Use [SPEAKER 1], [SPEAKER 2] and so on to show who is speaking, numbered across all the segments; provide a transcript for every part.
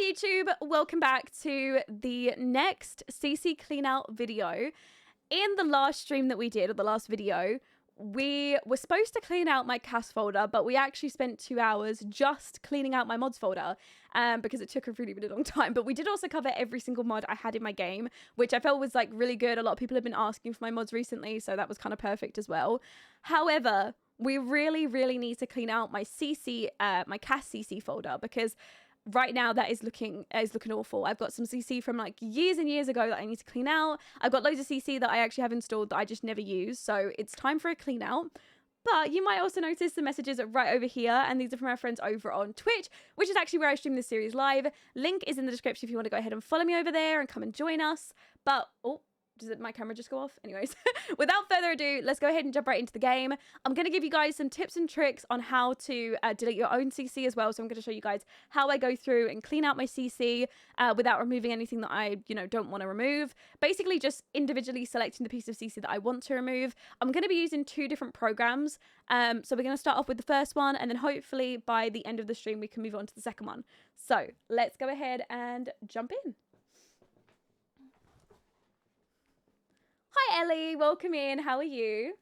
[SPEAKER 1] Hi YouTube, welcome back to the next CC clean out video. In the last stream that we did, or the last video, we were supposed to clean out my CAS folder, but we actually spent 2 hours just cleaning out my mods folder because it took a really, really long time. But we did also cover every single mod I had in my game, which I felt was like really good. A lot of people have been asking for my mods recently, so that was kind of perfect as well. However, we really, really need to clean out my CC, my CAS CC folder, because right now that is looking awful. I've got some CC from like years and years ago that I need to clean out. I've got loads of CC that I actually have installed that I just never use, so it's time for a clean out. But you might also notice the messages are right over here, and these are from our friends over on Twitch, which is actually where I stream this series live. Link is in the description if you want to go ahead and follow me over there and come and join us. But oh, does my camera just go off? Anyways, without further ado, let's go ahead and jump right into the game. I'm going to give you guys some tips and tricks on how to delete your own CC as well. So I'm going to show you guys how I go through and clean out my CC without removing anything that I, don't want to remove. Basically just individually selecting the piece of CC that I want to remove. I'm going to be using 2 different programs. So we're going to start off with the first one, and then hopefully by the end of the stream, we can move on to the second one. So let's go ahead and jump in. Hi Ellie, welcome in. How are you?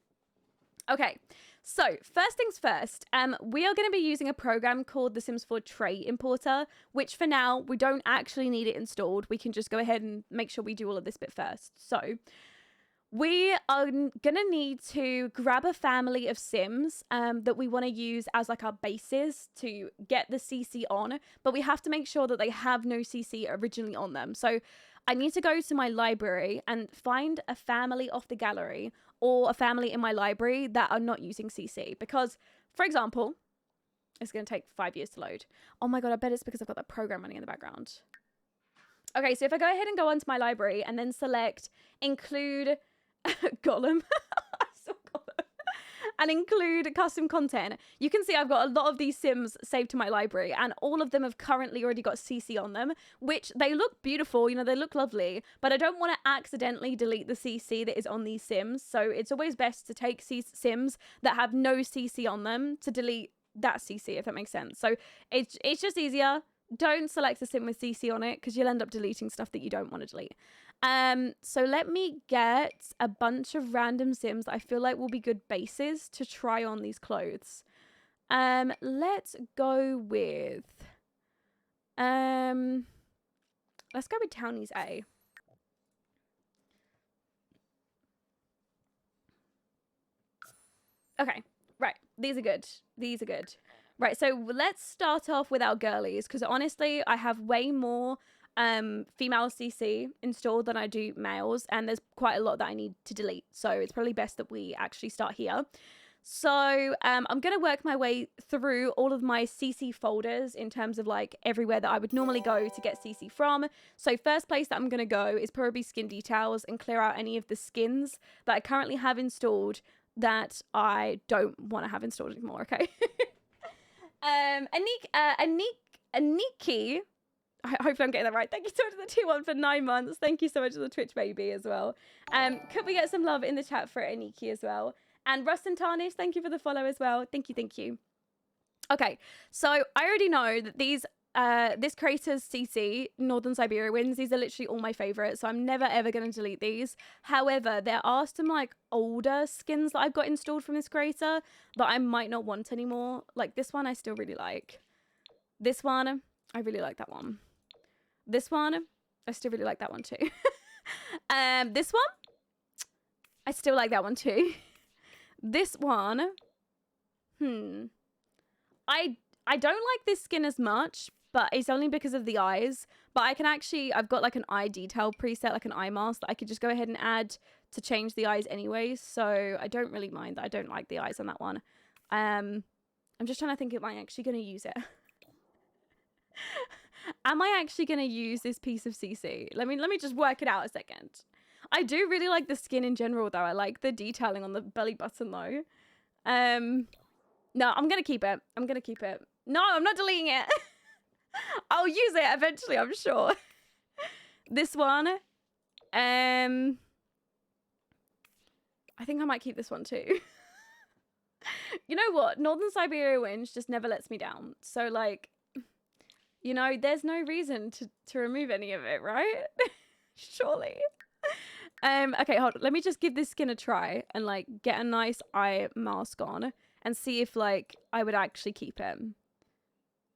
[SPEAKER 1] Okay, so first things first, we are going to be using a program called the Sims 4 Tray Importer, which for now, we don't actually need it installed. We can just go ahead and make sure we do all of this bit first. So we are going to need to grab a family of Sims that we want to use as like our bases to get the CC on, but we have to make sure that they have no CC originally on them. So I need to go to my library and find a family off the gallery or a family in my library that are not using CC. Because, for example, it's going to take 5 years to load. Oh my God, I bet it's because I've got that program running in the background. Okay, so if I go ahead and go onto my library and then select include Gollum, I saw Gollum, and include custom content, you can see I've got a lot of these Sims saved to my library, and all of them have currently already got CC on them, which they look beautiful, they look lovely, but I don't want to accidentally delete the CC that is on these Sims. So it's always best to take Sims that have no CC on them to delete that CC, if that makes sense. So it's just easier. Don't select a Sim with CC on it because you'll end up deleting stuff that you don't want to delete. So let me get a bunch of random Sims that I feel like will be good bases to try on these clothes. Let's go with, Townies A. Okay, right. These are good. These are good. Right, so let's start off with our girlies, because honestly, I have way more female CC installed than I do males, and there's quite a lot that I need to delete. So it's probably best that we actually start here. So I'm going to work my way through all of my CC folders in terms of like everywhere that I would normally go to get CC from. So first place that I'm going to go is probably skin details and clear out any of the skins that I currently have installed that I don't want to have installed anymore, okay? Aniki, hopefully I'm getting that right. Thank you so much for the 2-1 for 9 months. Thank you so much for the Twitch baby as well. Could we get some love in the chat for Aniki as well? And Rust and Tarnish, thank you for the follow as well. Thank you, thank you. Okay, so I already know that these this creator's CC, Northern Siberia Winds, these are literally all my favorites, so I'm never ever going to delete these. However, there are some like older skins that I've got installed from this creator that I might not want anymore. Like this one I still really like. This one, I really like that one. This one, I still really like that one too. This one, I still like that one too. This one, I don't like this skin as much, but it's only because of the eyes. But I can actually, I've got like an eye detail preset, like an eye mask that I could just go ahead and add to change the eyes anyways. So I don't really mind that I don't like the eyes on that one. I'm just trying to think, am I actually going to use it? Am I actually going to use this piece of CC? Let me just work it out a second. I do really like the skin in general though. I like the detailing on the belly button though. No, I'm going to keep it. I'm going to keep it. No, I'm not deleting it. I'll use it eventually, I'm sure. This one. I think I might keep this one too. You know what? Northern Siberia Winds just never lets me down. So, like, You know, there's no reason to remove any of it, right? Surely. Okay, hold on. Let me just give this skin a try and like get a nice eye mask on and see if like I would actually keep it.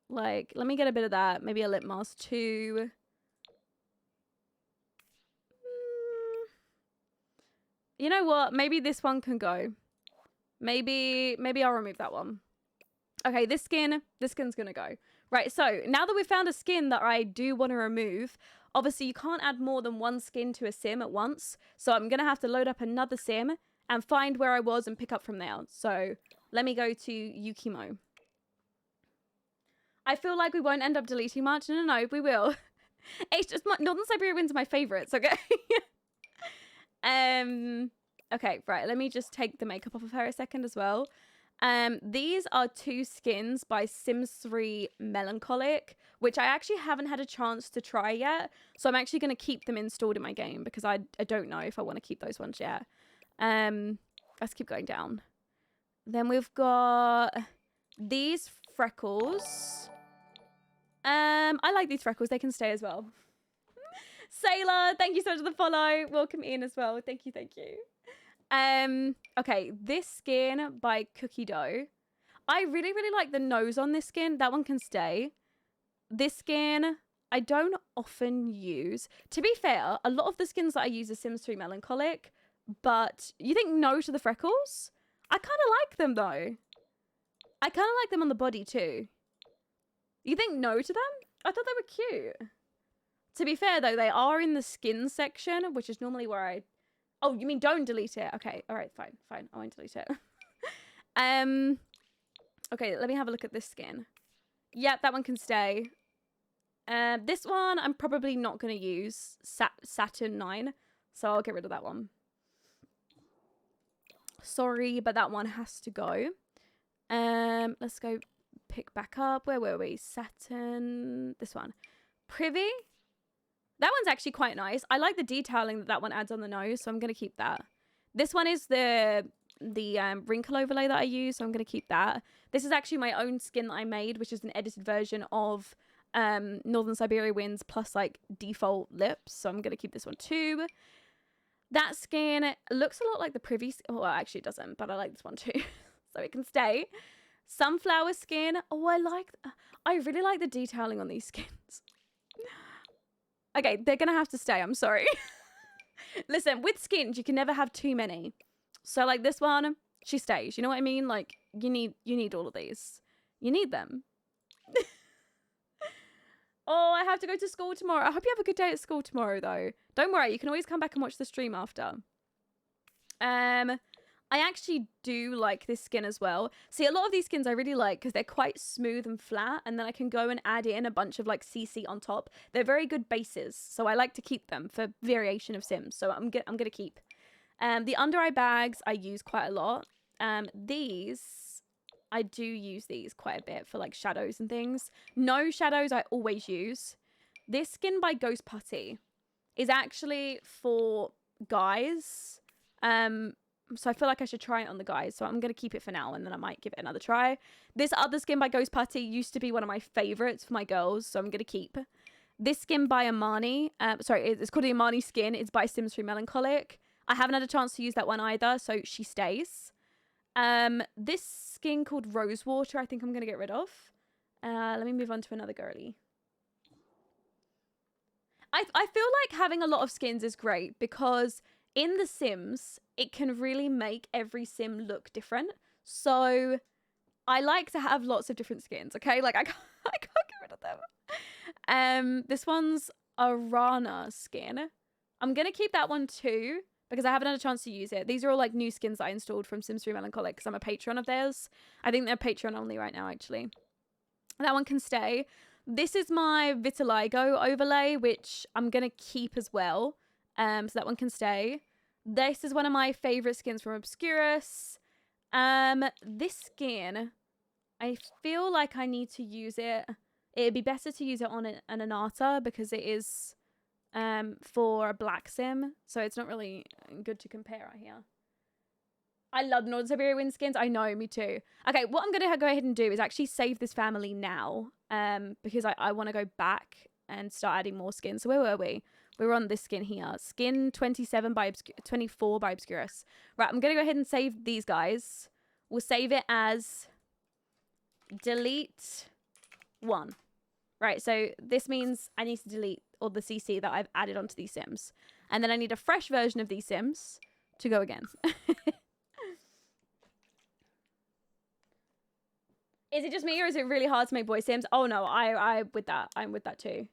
[SPEAKER 1] Like, let me get a bit of that. Maybe a lip mask too. You know what? Maybe this one can go. Maybe I'll remove that one. Okay, this skin's gonna go. Right, so now that we've found a skin that I do want to remove, obviously you can't add more than one skin to a sim at once. So I'm gonna have to load up another sim and find where I was and pick up from there. So let me go to Yukimo. I feel like we won't end up deleting much. No, we will. It's just Northern Siberia Winds are my favorites, okay? Okay, right, let me just take the makeup off of her a second as well. These are 2 skins by Sims 3 Melancholic, which I actually haven't had a chance to try yet. So I'm actually going to keep them installed in my game because I don't know if I want to keep those ones yet. Let's keep going down. Then we've got these freckles. I like these freckles. They can stay as well. Sailor, thank you so much for the follow. Welcome in as well. Thank you, thank you. Okay, this skin by Cookie Dough. I really, really like the nose on this skin. That one can stay. This skin, I don't often use. To be fair, a lot of the skins that I use are Sims 3 Melancholic, but you think no to the freckles? I kind of like them though. I kind of like them on the body too. You think no to them? I thought they were cute. To be fair though, they are in the skin section, which is normally where I... Oh, you mean don't delete it? Okay, all right, fine. I won't delete it. Okay, let me have a look at this skin. Yep, that one can stay. This one I'm probably not going to use. Saturn 9, so I'll get rid of that one. Sorry, but that one has to go. Let's go pick back up. Where were we? Saturn. This one. Privy. That one's actually quite nice. I like the detailing that one adds on the nose, so I'm going to keep that. This one is the wrinkle overlay that I use, so I'm going to keep that. This is actually my own skin that I made, which is an edited version of Northern Siberia Winds plus like default lips, so I'm going to keep this one too. That skin looks a lot like the Privy skin. Well, actually it doesn't, but I like this one too, so it can stay. Sunflower skin. Oh, I really like the detailing on these skins. Okay, they're going to have to stay. I'm sorry. Listen, with skins, you can never have too many. So, like, this one, she stays. You know what I mean? Like, you need all of these. You need them. Oh, I have to go to school tomorrow. I hope you have a good day at school tomorrow, though. Don't worry. You can always come back and watch the stream after. I actually do like this skin as well. See, a lot of these skins I really like because they're quite smooth and flat, and then I can go and add in a bunch of like CC on top. They're very good bases, so I like to keep them for variation of Sims. So I'm gonna keep. The under eye bags I use quite a lot. These I do use these quite a bit for like shadows and things. No shadows I always use. This skin by Ghost Putty is actually for guys. So I feel like I should try it on the guys. So I'm going to keep it for now and then I might give it another try. This other skin by Ghost Putty used to be one of my favorites for my girls. So I'm going to keep. This skin by Amani. Sorry, it's called the Amani skin. It's by Sims 3 Melancholic. I haven't had a chance to use that one either. So she stays. This skin called Rosewater, I think I'm going to get rid of. Let me move on to another girly. I feel like having a lot of skins is great because in The Sims, it can really make every sim look different. So I like to have lots of different skins, okay? Like I can't get rid of them. This one's a Rana skin. I'm going to keep that one too because I haven't had a chance to use it. These are all like new skins that I installed from Sims 3 Melancholic because I'm a patron of theirs. I think they're Patreon only right now, actually. That one can stay. This is my Vitiligo overlay, which I'm going to keep as well. So that one can stay. This is one of my favorite skins from ENQUIRIES. This skin, I feel like I need to use it. It'd be better to use it on an Anata because it is for a black sim. So it's not really good to compare right here. I love Northern Siberia wind skins. I know, me too. Okay, what I'm going to go ahead and do is actually save this family now, because I want to go back and start adding more skins. So where were we? We were on this skin here. Skin 27 by 24 by Obscurus. Right, I'm going to go ahead and save these guys. We'll save it as delete 1. Right, so this means I need to delete all the CC that I've added onto these sims. And then I need a fresh version of these sims to go again. Is it just me, or is it really hard to make boy sims? Oh no, I'm with that too.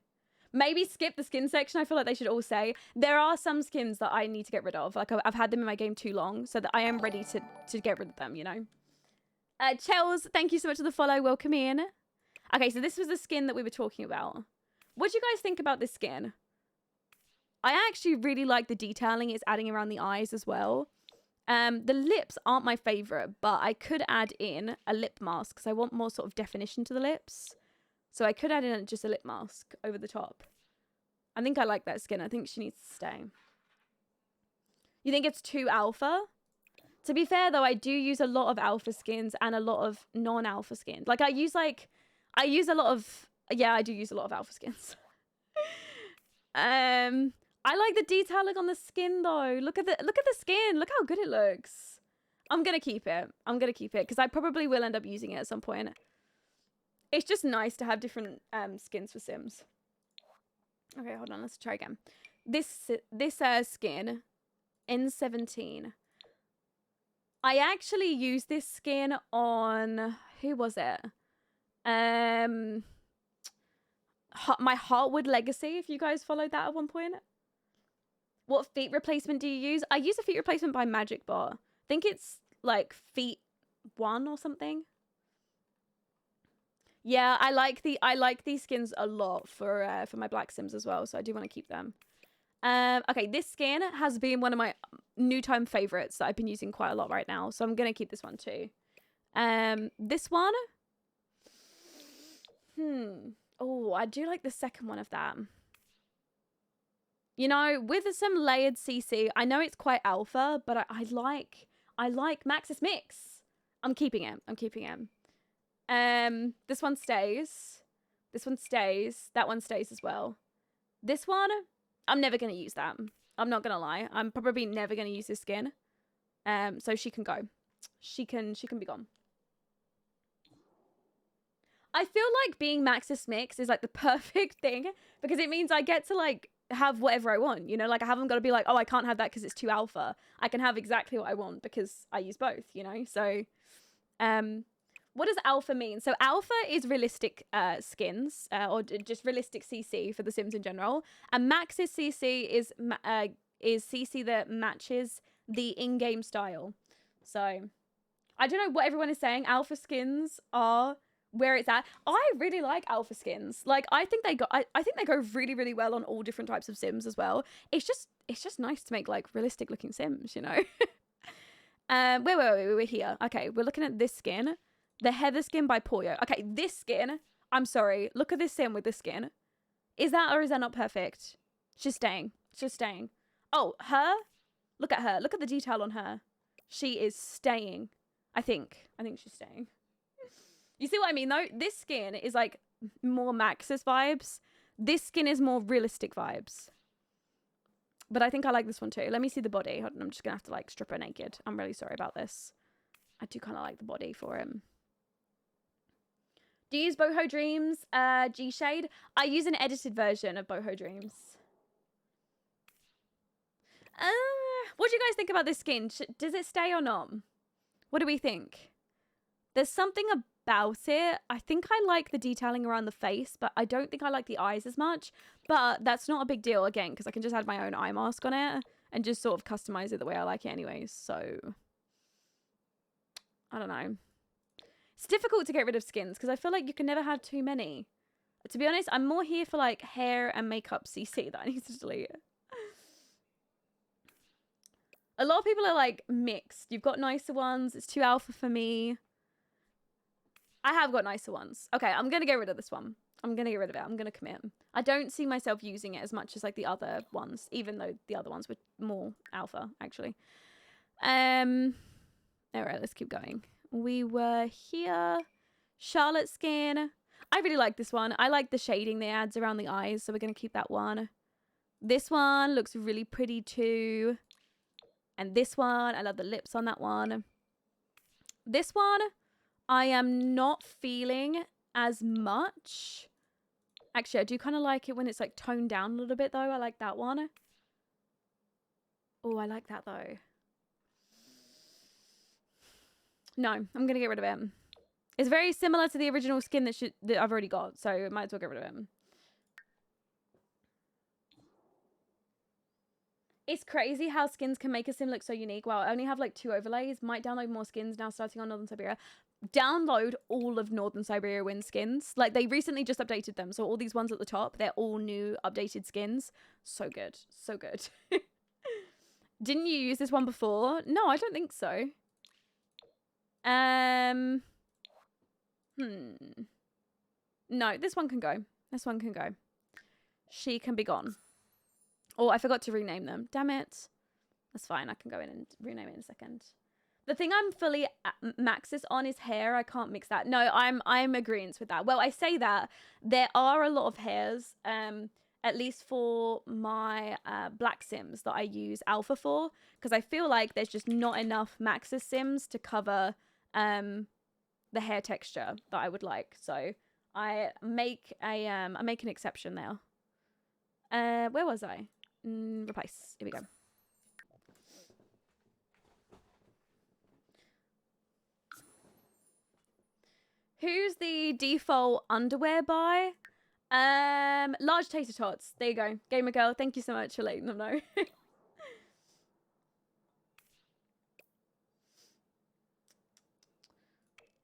[SPEAKER 1] Maybe skip the skin section. I feel like they should all say. There are some skins that I need to get rid of. Like, I've had them in my game too long, so that I am ready to get rid of them, you know? Chels, thank you so much for the follow. Welcome in. Okay, so this was the skin that we were talking about. What do you guys think about this skin? I actually really like the detailing it's adding around the eyes as well. The lips aren't my favorite, but I could add in a lip mask because I want more sort of definition to the lips. So I could add in just a lip mask over the top. I think I like that skin. I think she needs to stay. You think it's too alpha? To be fair though, I do use a lot of alpha skins and a lot of non-alpha skins. Like I do use a lot of alpha skins. I like the detailing on the skin though. Look at the skin. Look how good it looks. I'm gonna keep it. Because I probably will end up using it at some point. It's just nice to have different skins for Sims. Okay, hold on. Let's try again. This skin, N17. I actually used this skin on, who was it? My Heartwood Legacy, if you guys followed that at one point. What feet replacement do you use? I use a feet replacement by Magic Bot. I think it's like feet 1 or something. Yeah, I like these skins a lot for my black sims as well, so I do want to keep them. Okay, this skin has been one of my new time favorites that I've been using quite a lot right now, so I'm gonna keep this one too. This one. Oh, I do like the second one of that. You know, with some layered CC, I know it's quite alpha, but I like Maxis Mix. I'm keeping it. This one stays. This one stays. That one stays as well. This one, I'm never going to use that. I'm not going to lie. I'm probably never going to use this skin. So she can go. She can be gone. I feel like being Maxis Mix is like the perfect thing because it means I get to like have whatever I want, you know, like I haven't got to be like, oh, I can't have that because it's too alpha. I can have exactly what I want because I use both, you know. So what does alpha mean? So alpha is realistic skins or just realistic CC for the Sims in general, and Max's CC is CC that matches the in-game style. So I don't know what everyone is saying. Alpha skins are where it's at. I really like alpha skins. Like I think they go really, really well on all different types of Sims as well. It's just nice to make like realistic looking Sims, you know. Where were we? We were here. Okay, we're looking at this skin, the Heather skin by Pollo. Okay, this skin. I'm sorry. Look at this Sim with this skin. Is that or is that not perfect? She's staying. She's staying. Oh, her. Look at her. Look at the detail on her. She is staying. I think she's staying. You see what I mean, though? This skin is, like, more Maxis vibes. This skin is more realistic vibes. But I think I like this one, too. Let me see the body. Hold on, I'm just going to have to, like, strip her naked. I'm really sorry about this. I do kind of like the body for him. Do you use Boho Dreams, GSHADE? I use an edited version of Boho Dreams. What do you guys think about this skin? Does it stay or not? What do we think? There's something about it. I think I like the detailing around the face, but I don't think I like the eyes as much. But that's not a big deal, again, because I can just add my own eye mask on it and just sort of customize it the way I like it anyways. So, I don't know. It's difficult to get rid of skins because I feel like you can never have too many. To be honest, I'm more here for like hair and makeup CC that I need to delete. A lot of people are like mixed. You've got nicer ones. It's too alpha for me. I have got nicer ones. Okay, I'm going to get rid of this one. I'm going to get rid of it. I'm going to commit. I don't see myself using it as much as like the other ones, even though the other ones were more alpha, actually. All right, let's keep going. We were here. Charlotte skin. I really like this one. I like the shading they adds around the eyes, so we're going to keep that one. This one looks really pretty too. And this one, I love the lips on that one. This one, I am not feeling as much. Actually, I do kind of like it when it's like toned down a little bit though. I like that one. Oh, I like that though. No, I'm going to get rid of it. It's very similar to the original skin that I've already got, so I might as well get rid of it. It's crazy how skins can make a sim look so unique. Wow, I only have like 2 overlays. Might download more skins now starting on Northern Siberia. Download all of Northern Siberia Wind skins. Like, they recently just updated them. So all these ones at the top, they're all new updated skins. So good. So good. Didn't you use this one before? No, I don't think so. No, this one can go. This one can go. She can be gone. Oh, I forgot to rename them. Damn it. That's fine. I can go in and rename it in a second. The thing I'm fully maxis on is hair. I can't mix that. No, I'm agreeing with that. Well, I say that there are a lot of hairs, at least for my black sims that I use alpha for, because I feel like there's just not enough maxis sims to cover the hair texture that I would like. So I make an exception there. Where was I? Replace. Here we go. Who's the default underwear by? Large tater tots. There you go. Gamer girl, thank you so much for letting them know.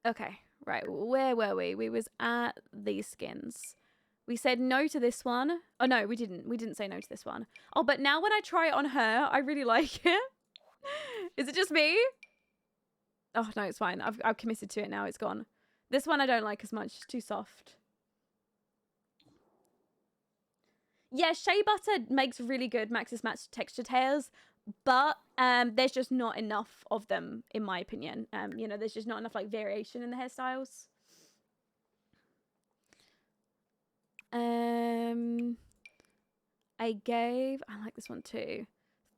[SPEAKER 1] Okay, right. Where were we? We was at these skins. We said no to this one. Oh, no, we didn't. We didn't say no to this one. Oh, but now when I try it on her, I really like it. Is it just me? Oh, no, it's fine. I've committed to it now. It's gone. This one I don't like as much. It's too soft. Yeah, shea butter makes really good Maxis Match textured hairs, but there's just not enough of them, in my opinion. You know, there's just not enough, like, variation in the hairstyles. I like this one too.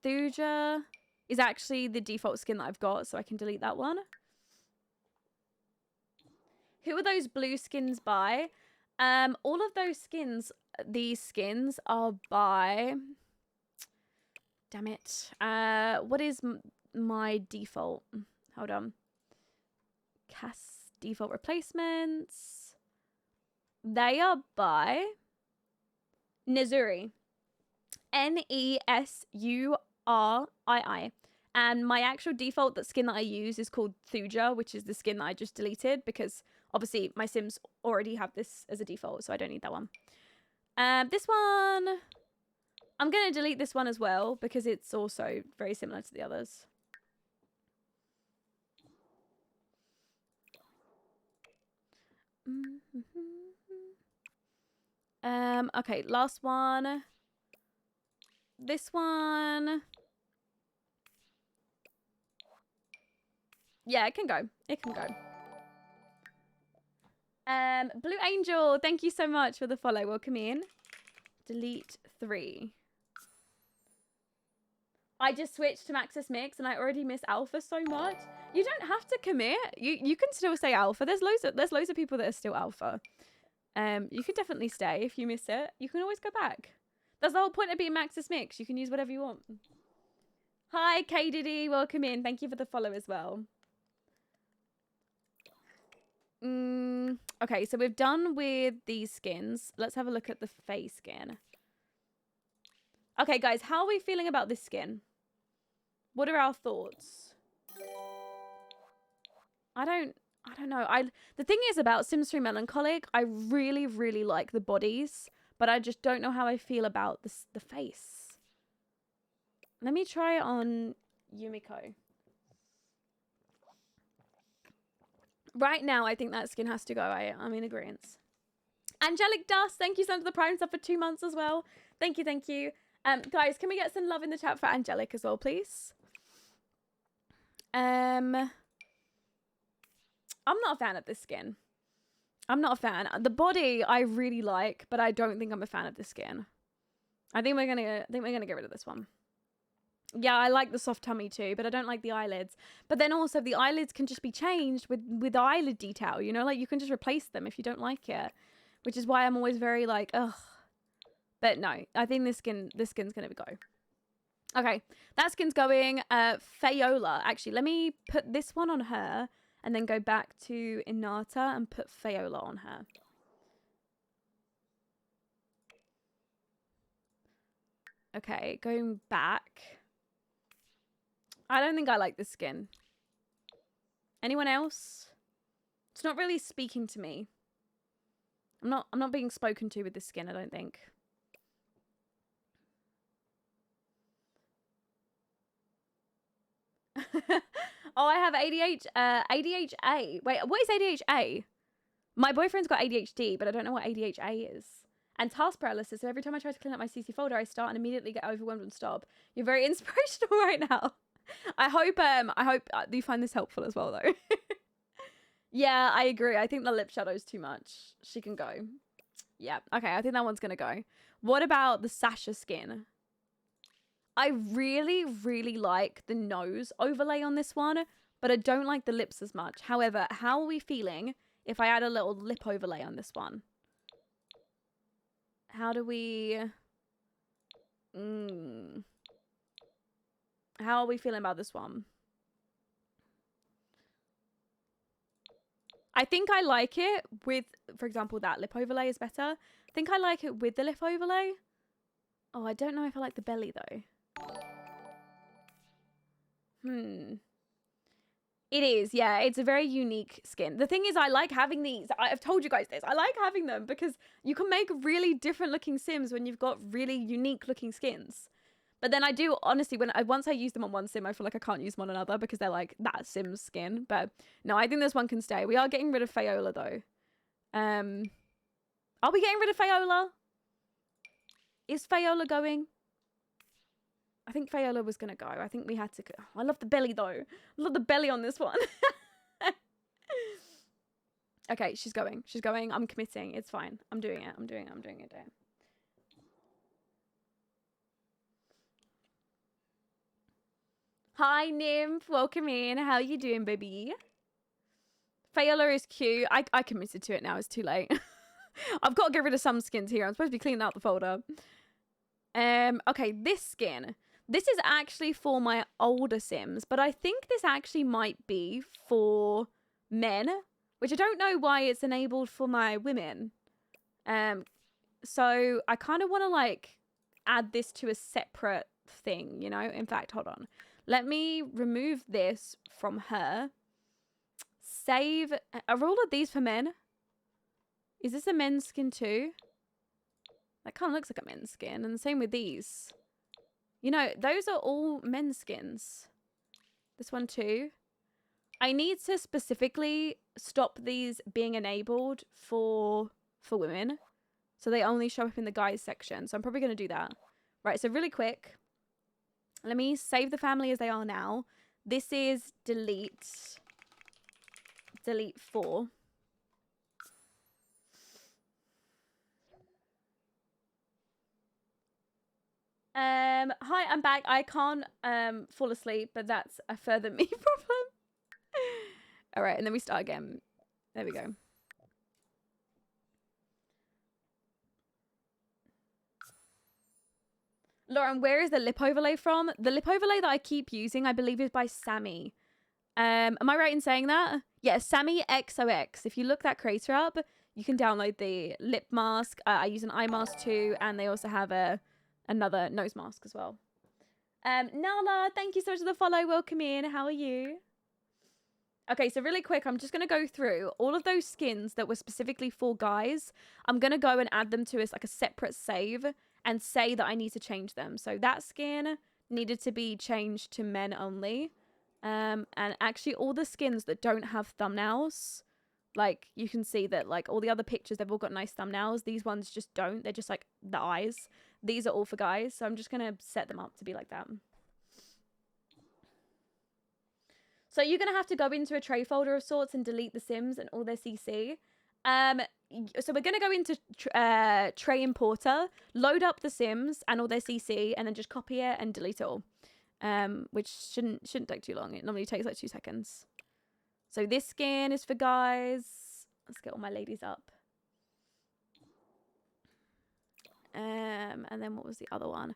[SPEAKER 1] Thuja is actually the default skin that I've got, so I can delete that one. Who are those blue skins by? All of those skins, these skins are by... Damn it. What is my default? Hold on. Cast default replacements. They are by Nesurii. Nesurii. And my actual default skin that I use is called Thuja, which is the skin that I just deleted because obviously my sims already have this as a default, so I don't need that one. This one, I'm going to delete this one as well because it's also very similar to the others. Okay, last one. This one. Yeah, it can go. It can go. Blue Angel, thank you so much for the follow. Welcome in. Delete 3. I just switched to Maxis Mix and I already miss Alpha so much. You don't have to commit. You can still say Alpha. There's loads of people that are still Alpha. You can definitely stay if you miss it. You can always go back. That's the whole point of being Maxis Mix. You can use whatever you want. Hi, K Diddy. Welcome in. Thank you for the follow as well. Okay, so we've done with these skins. Let's have a look at the face skin. Okay, guys, how are we feeling about this skin? What are our thoughts? I don't know. The thing is about Sims 3 Melancholic, I really, really like the bodies, but I just don't know how I feel about the face. Let me try it on Yumiko. Right now, I think that skin has to go. I'm in agreement. Angelic Dust, thank you so much for the Prime sub for 2 months as well. Thank you, thank you. Guys, can we get some love in the chat for Angelic as well, please? I'm not a fan of this skin. I'm not a fan. The body I really like, but I don't think I'm a fan of this skin. I think we're gonna get rid of this one. Yeah, I like the soft tummy too, but I don't like the eyelids. But then also the eyelids can just be changed with eyelid detail, you know, like you can just replace them if you don't like it, which is why I'm always very like, ugh. But no, I think this skin's gonna go. Okay, that skin's going. Fayola. Actually, let me put this one on her and then go back to Inata and put Fayola on her. Okay, going back. I don't think I like this skin. Anyone else? It's not really speaking to me. I'm not being spoken to with this skin, I don't think. Oh, I have ADHA. Wait, what is ADHA? My boyfriend's got ADHD, but I don't know what ADHA is. And task paralysis. So every time I try to clean up my CC folder, I start and immediately get overwhelmed and stop. You're very inspirational right now. I hope you find this helpful as well, though. Yeah, I agree. I think the lip shadow's too much. She can go. Yeah. Okay, I think that one's gonna go. What about the Sasha skin? I really, really like the nose overlay on this one, but I don't like the lips as much. However, how are we feeling if I add a little lip overlay on this one? How do we... How are we feeling about this one? I think I like it with, for example, that lip overlay is better. I think I like it with the lip overlay. Oh, I don't know if I like the belly, though. It is, yeah. It's a very unique skin. The thing is, I like having these. I've told you guys this. I like having them because you can make really different looking Sims when you've got really unique looking skins. But then I do, honestly, once I use them on one Sim, I feel like I can't use them on another because they're like that Sim's skin. But no, I think this one can stay. We are getting rid of Fayola, though. Are we getting rid of Fayola? Is Fayola going? I think Fayola was going to go. I think we had to go. I love the belly, though. I love the belly on this one. Okay, she's going. She's going. I'm committing. It's fine. I'm doing it. I'm doing it. Hi, Nymph. Welcome in. How you doing, baby? Fayola is cute. I committed to it now. It's too late. I've got to get rid of some skins here. I'm supposed to be cleaning out the folder. Okay, this skin. This is actually for my older Sims, but I think this actually might be for men, which I don't know why it's enabled for my women. So I kind of want to like add this to a separate thing, you know? In fact, hold on. Let me remove this from her. Save. Are all of these for men? Is this a men's skin too? That kind of looks like a men's skin. And the same with these. You know, those are all men's skins. This one too. I need to specifically stop these being enabled for women. So they only show up in the guys section. So I'm probably going to do that. Right, so really quick. Let me save the family as they are now. This is delete 4. Hi, I'm back. I can't fall asleep, but that's a further me problem. All right, and then we start again. There we go. Lauren, where is the lip overlay from? The lip overlay that I keep using, I believe, is by Sammy. Am I right in saying that? Yeah, Sammy XOX. If you look that creator up, you can download the lip mask. I use an eye mask too, and they also have another nose mask as well. Nala, thank you so much for the follow. Welcome in. How are you? Okay, so really quick, I'm just going to go through all of those skins that were specifically for guys. I'm going to go and add them to like a separate save and say that I need to change them. So that skin needed to be changed to men only. And actually all the skins that don't have thumbnails, like you can see that like all the other pictures, they've all got nice thumbnails. These ones just don't. They're just like the eyes. These are all for guys. So I'm just going to set them up to be like that. So you're going to have to go into a tray folder of sorts and delete the Sims and all their CC. So we're going to go into tray importer, load up the Sims and all their CC, and then just copy it and delete it all. Which shouldn't take too long. It normally takes like 2 seconds. So this skin is for guys. Let's get all my ladies up. And then what was the other one?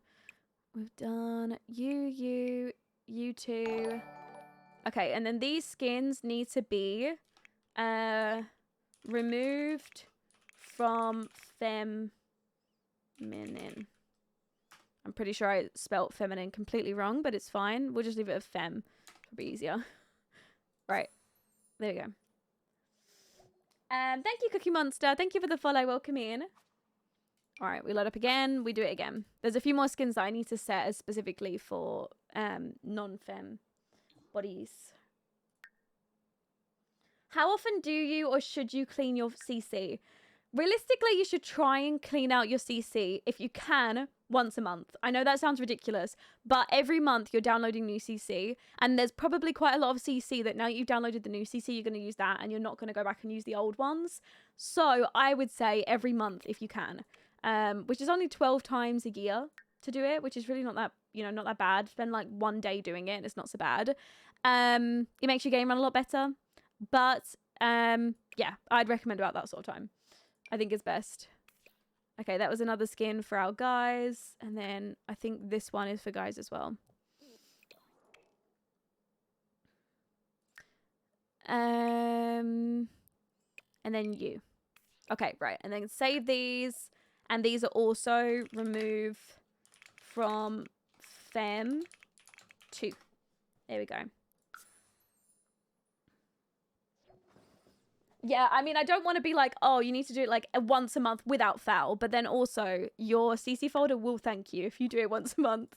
[SPEAKER 1] We've done you two. Okay, and then these skins need to be removed from feminine. I'm pretty sure I spelt feminine completely wrong, but it's fine. We'll just leave it as fem. It'll be easier. Right. There we go. Thank you, Cookie Monster. Thank you for the follow. Welcome in. All right, we load up again. We do it again. There's a few more skins that I need to set as specifically for non-fem bodies. How often do you or should you clean your CC? Realistically, you should try and clean out your CC if you can once a month. I know that sounds ridiculous, but every month you're downloading new CC, and there's probably quite a lot of CC that now you've downloaded the new CC, you're going to use that, and you're not going to go back and use the old ones. So I would say every month if you can, which is only 12 times a year to do it, which is really not that, not that bad. Spend like 1 day doing it, and it's not so bad. It makes your game run a lot better, but yeah, I'd recommend about that sort of time. I think it's best. Okay, that was another skin for our guys. And then I think this one is for guys as well. And then you. Okay, right. And then save these. And these are also remove from fem 2. There we go. Yeah, I mean, I don't want to be like, oh, you need to do it like once a month without foul. But then also your CC folder will thank you if you do it once a month.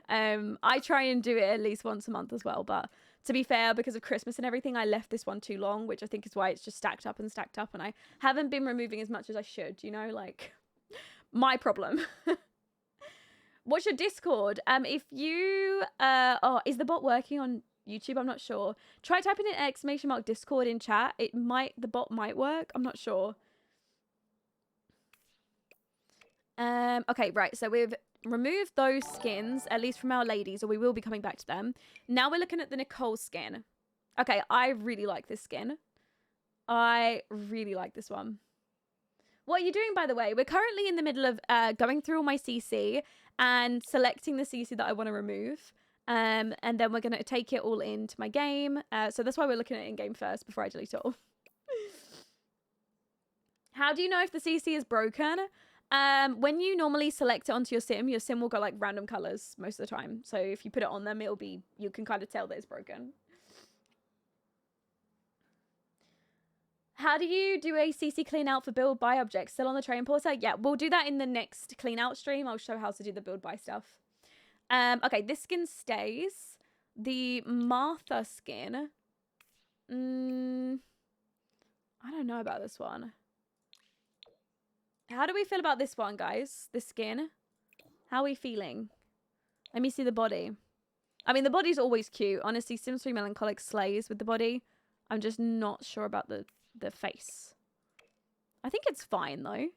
[SPEAKER 1] I try and do it at least once a month as well. But to be fair, because of Christmas and everything, I left this one too long, which I think is why it's just stacked up. And I haven't been removing as much as I should, like my problem. What's your Discord? If you, is the bot working on YouTube? I'm not sure. Try typing in ! Discord in chat. The bot might work. I'm not sure. Okay, right. So we've removed those skins, at least from our ladies, or we will be coming back to them. Now we're looking at the Nicole skin. Okay, I really like this skin. I really like this one. What are you doing, by the way? We're currently in the middle of going through all my CC and selecting the CC that I want to remove. And then we're going to take it all into my game. So that's why we're looking at it in game first before I delete it all. How do you know if the CC is broken? When you normally select it onto your sim will go like random colors most of the time. So if you put it on them, you can kind of tell that it's broken. How do you do a CC clean out for build buy objects? Still on the tray importer? Yeah, we'll do that in the next clean out stream. I'll show how to do the build buy stuff. Okay, this skin stays. The Martha skin. I don't know about this one. How do we feel about this one, guys? This skin. How are we feeling? Let me see the body. I mean, the body's always cute. Honestly, Sims 3 Melancholic slays with the body. I'm just not sure about the face. I think it's fine, though.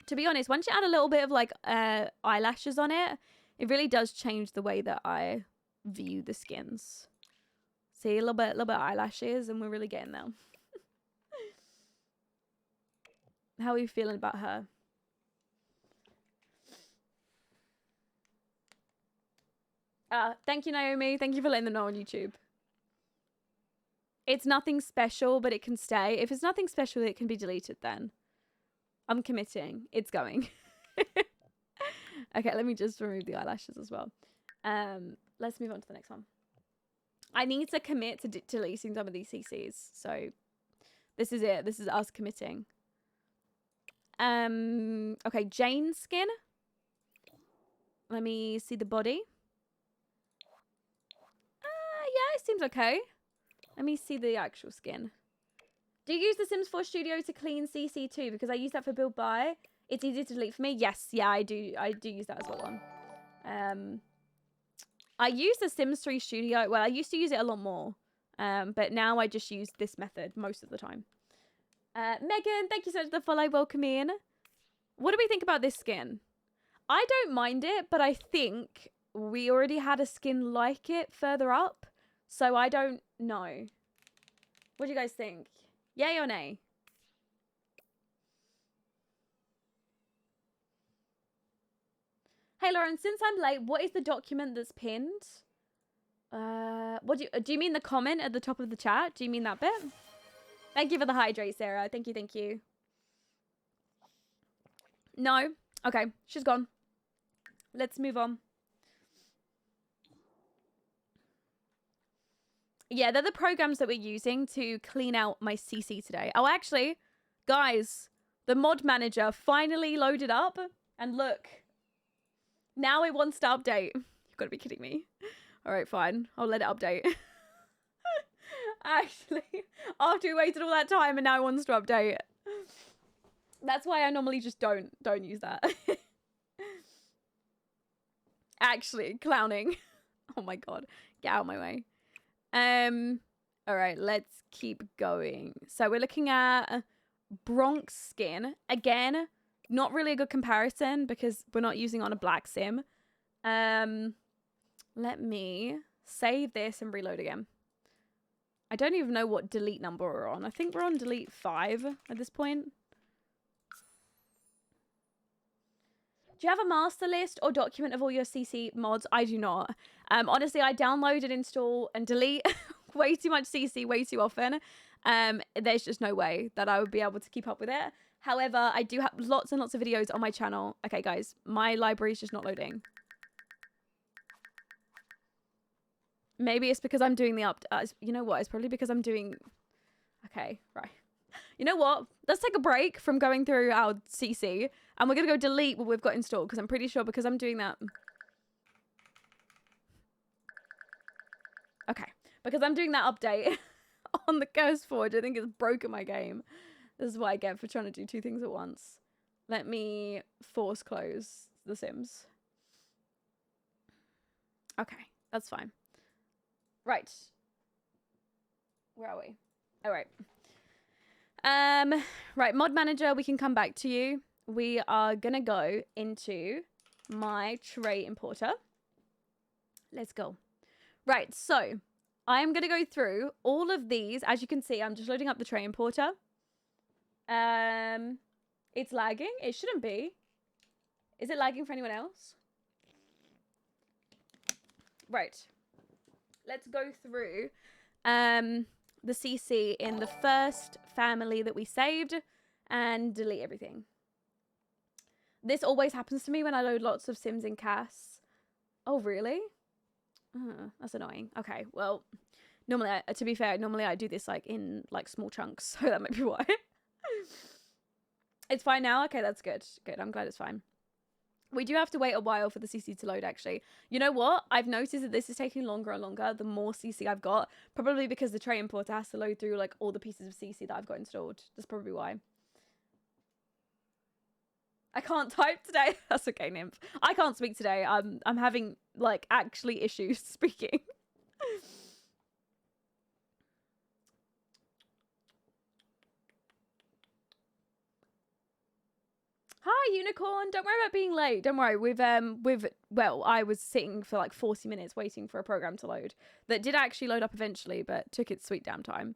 [SPEAKER 1] To be honest, once you add a little bit of, like, eyelashes on it, it really does change the way that I view the skins. See, a little bit of eyelashes, and we're really getting there. How are you feeling about her? Thank you, Naomi. Thank you for letting them know on YouTube. It's nothing special, but it can stay. If it's nothing special, it can be deleted then. I'm committing. It's going. Okay, let me just remove the eyelashes as well. Let's move on to the next one. I need to commit to deleting some of these CCs. So this is it. This is us committing. Okay, Jane's skin. Let me see the body. Yeah, it seems okay. Let me see the actual skin. Do you use the Sims 4 Studio to clean CC too? Because I use that for build buy. It's easy to delete for me. Yes, yeah, I do use that as well. I use the Sims 3 Studio. Well, I used to use it a lot more. But now I just use this method most of the time. Megan, thank you so much for the follow. Welcome in. What do we think about this skin? I don't mind it, but I think we already had a skin like it further up. So I don't know. What do you guys think? Yay or nay? Hey Lauren, since I'm late, what is the document that's pinned? What do you mean the comment at the top of the chat? Do you mean that bit? Thank you for the hydrate, Sarah. Thank you, thank you. No. Okay, she's gone. Let's move on. Yeah, they're the programs that we're using to clean out my CC today. Oh, actually, guys, the mod manager finally loaded up. And look, now it wants to update. You've got to be kidding me. All right, fine. I'll let it update. Actually, after we waited all that time and now it wants to update. That's why I normally just don't use that. Actually, clowning. Oh my god. Get out of my way. All right, let's keep going. So we're looking at Bronx skin. Again, not really a good comparison because we're not using on a black sim. Let me save this and reload again. I don't even know what delete number we're on. I think we're on delete 5 at this point. Do you have a master list or document of all your CC mods? I do not. Honestly, I download and install and delete way too much CC way too often. There's just no way that I would be able to keep up with it. However, I do have lots and lots of videos on my channel. Okay, guys, my library is just not loading. Maybe it's because I'm doing the you know what? It's probably because I'm doing... Okay, right. You know what? Let's take a break from going through our CC. And we're going to go delete what we've got installed. Because I'm pretty sure because I'm doing that... Okay. Because I'm doing that update on the Curse Forge. I think it's broken my game. This is what I get for trying to do 2 things at once. Let me force close The Sims. Okay. That's fine. Right. Where are we? All right. Right, mod manager, we can come back to you. We are gonna go into my tray importer. Let's go. Right, so I'm gonna go through all of these. As you can see, I'm just loading up the tray importer. It's lagging. It shouldn't be. Is it lagging for anyone else? Right. Let's go through the CC in the first family that we saved and delete everything. This always happens to me when I load lots of Sims in CAS. Oh, really? That's annoying. Okay, well, normally, to be fair, normally I do this like in like small chunks, so that might be why. It's fine now? Okay, that's good. Good, I'm glad it's fine. We do have to wait a while for the CC to load, actually. You know what? I've noticed that this is taking longer and longer the more CC I've got. Probably because the tray importer has to load through, like, all the pieces of CC that I've got installed. That's probably why. I can't type today. That's okay, Nymph. I can't speak today. I'm having, like, actually issues speaking. Hi, Unicorn. Don't worry about being late. Don't worry. Well, I was sitting for like 40 minutes waiting for a program to load that did actually load up eventually, but took its sweet damn time.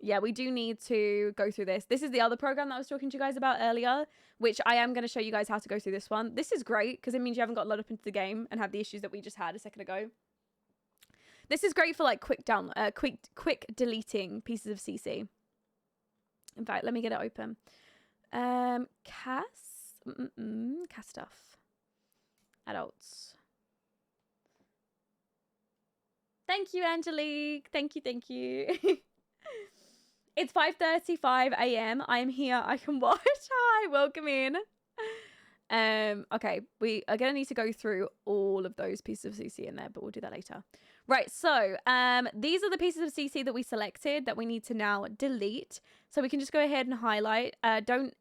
[SPEAKER 1] Yeah, we do need to go through this. This is the other program that I was talking to you guys about earlier, which I am going to show you guys how to go through this one. This is great because it means you haven't got loaded up into the game and have the issues that we just had a second ago. This is great for like quick deleting pieces of CC. In fact, let me get it open. CAS stuff. Adults. Thank you, Angelique. Thank you. It's 5:35 a.m. I'm here. I can watch. Hi, welcome in. Okay, we are gonna need to go through all of those pieces of CC in there, but we'll do that later. Right, so these are the pieces of CC that we selected that we need to now delete. So we can just go ahead and highlight. Don't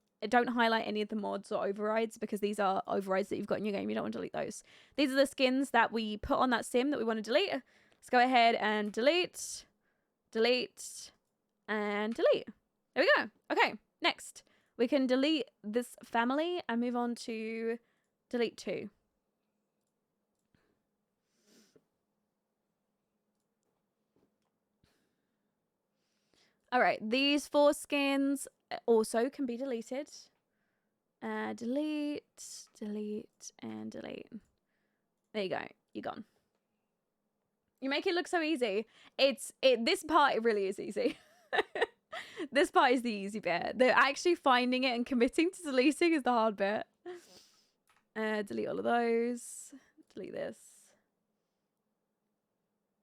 [SPEAKER 1] highlight any of the mods or overrides because these are overrides that you've got in your game. You don't want to delete those. These are the skins that we put on that sim that we want to delete. Let's go ahead and delete, delete, and delete. There we go. Okay, next. We can delete this family and move on to delete 2. All right, these 4 skins also can be deleted. Delete, delete, and delete. There you go. You're gone. You make it look so easy. This part, it really is easy. This part is the easy bit. They're actually finding it and committing to deleting is the hard bit. Delete all of those. Delete this.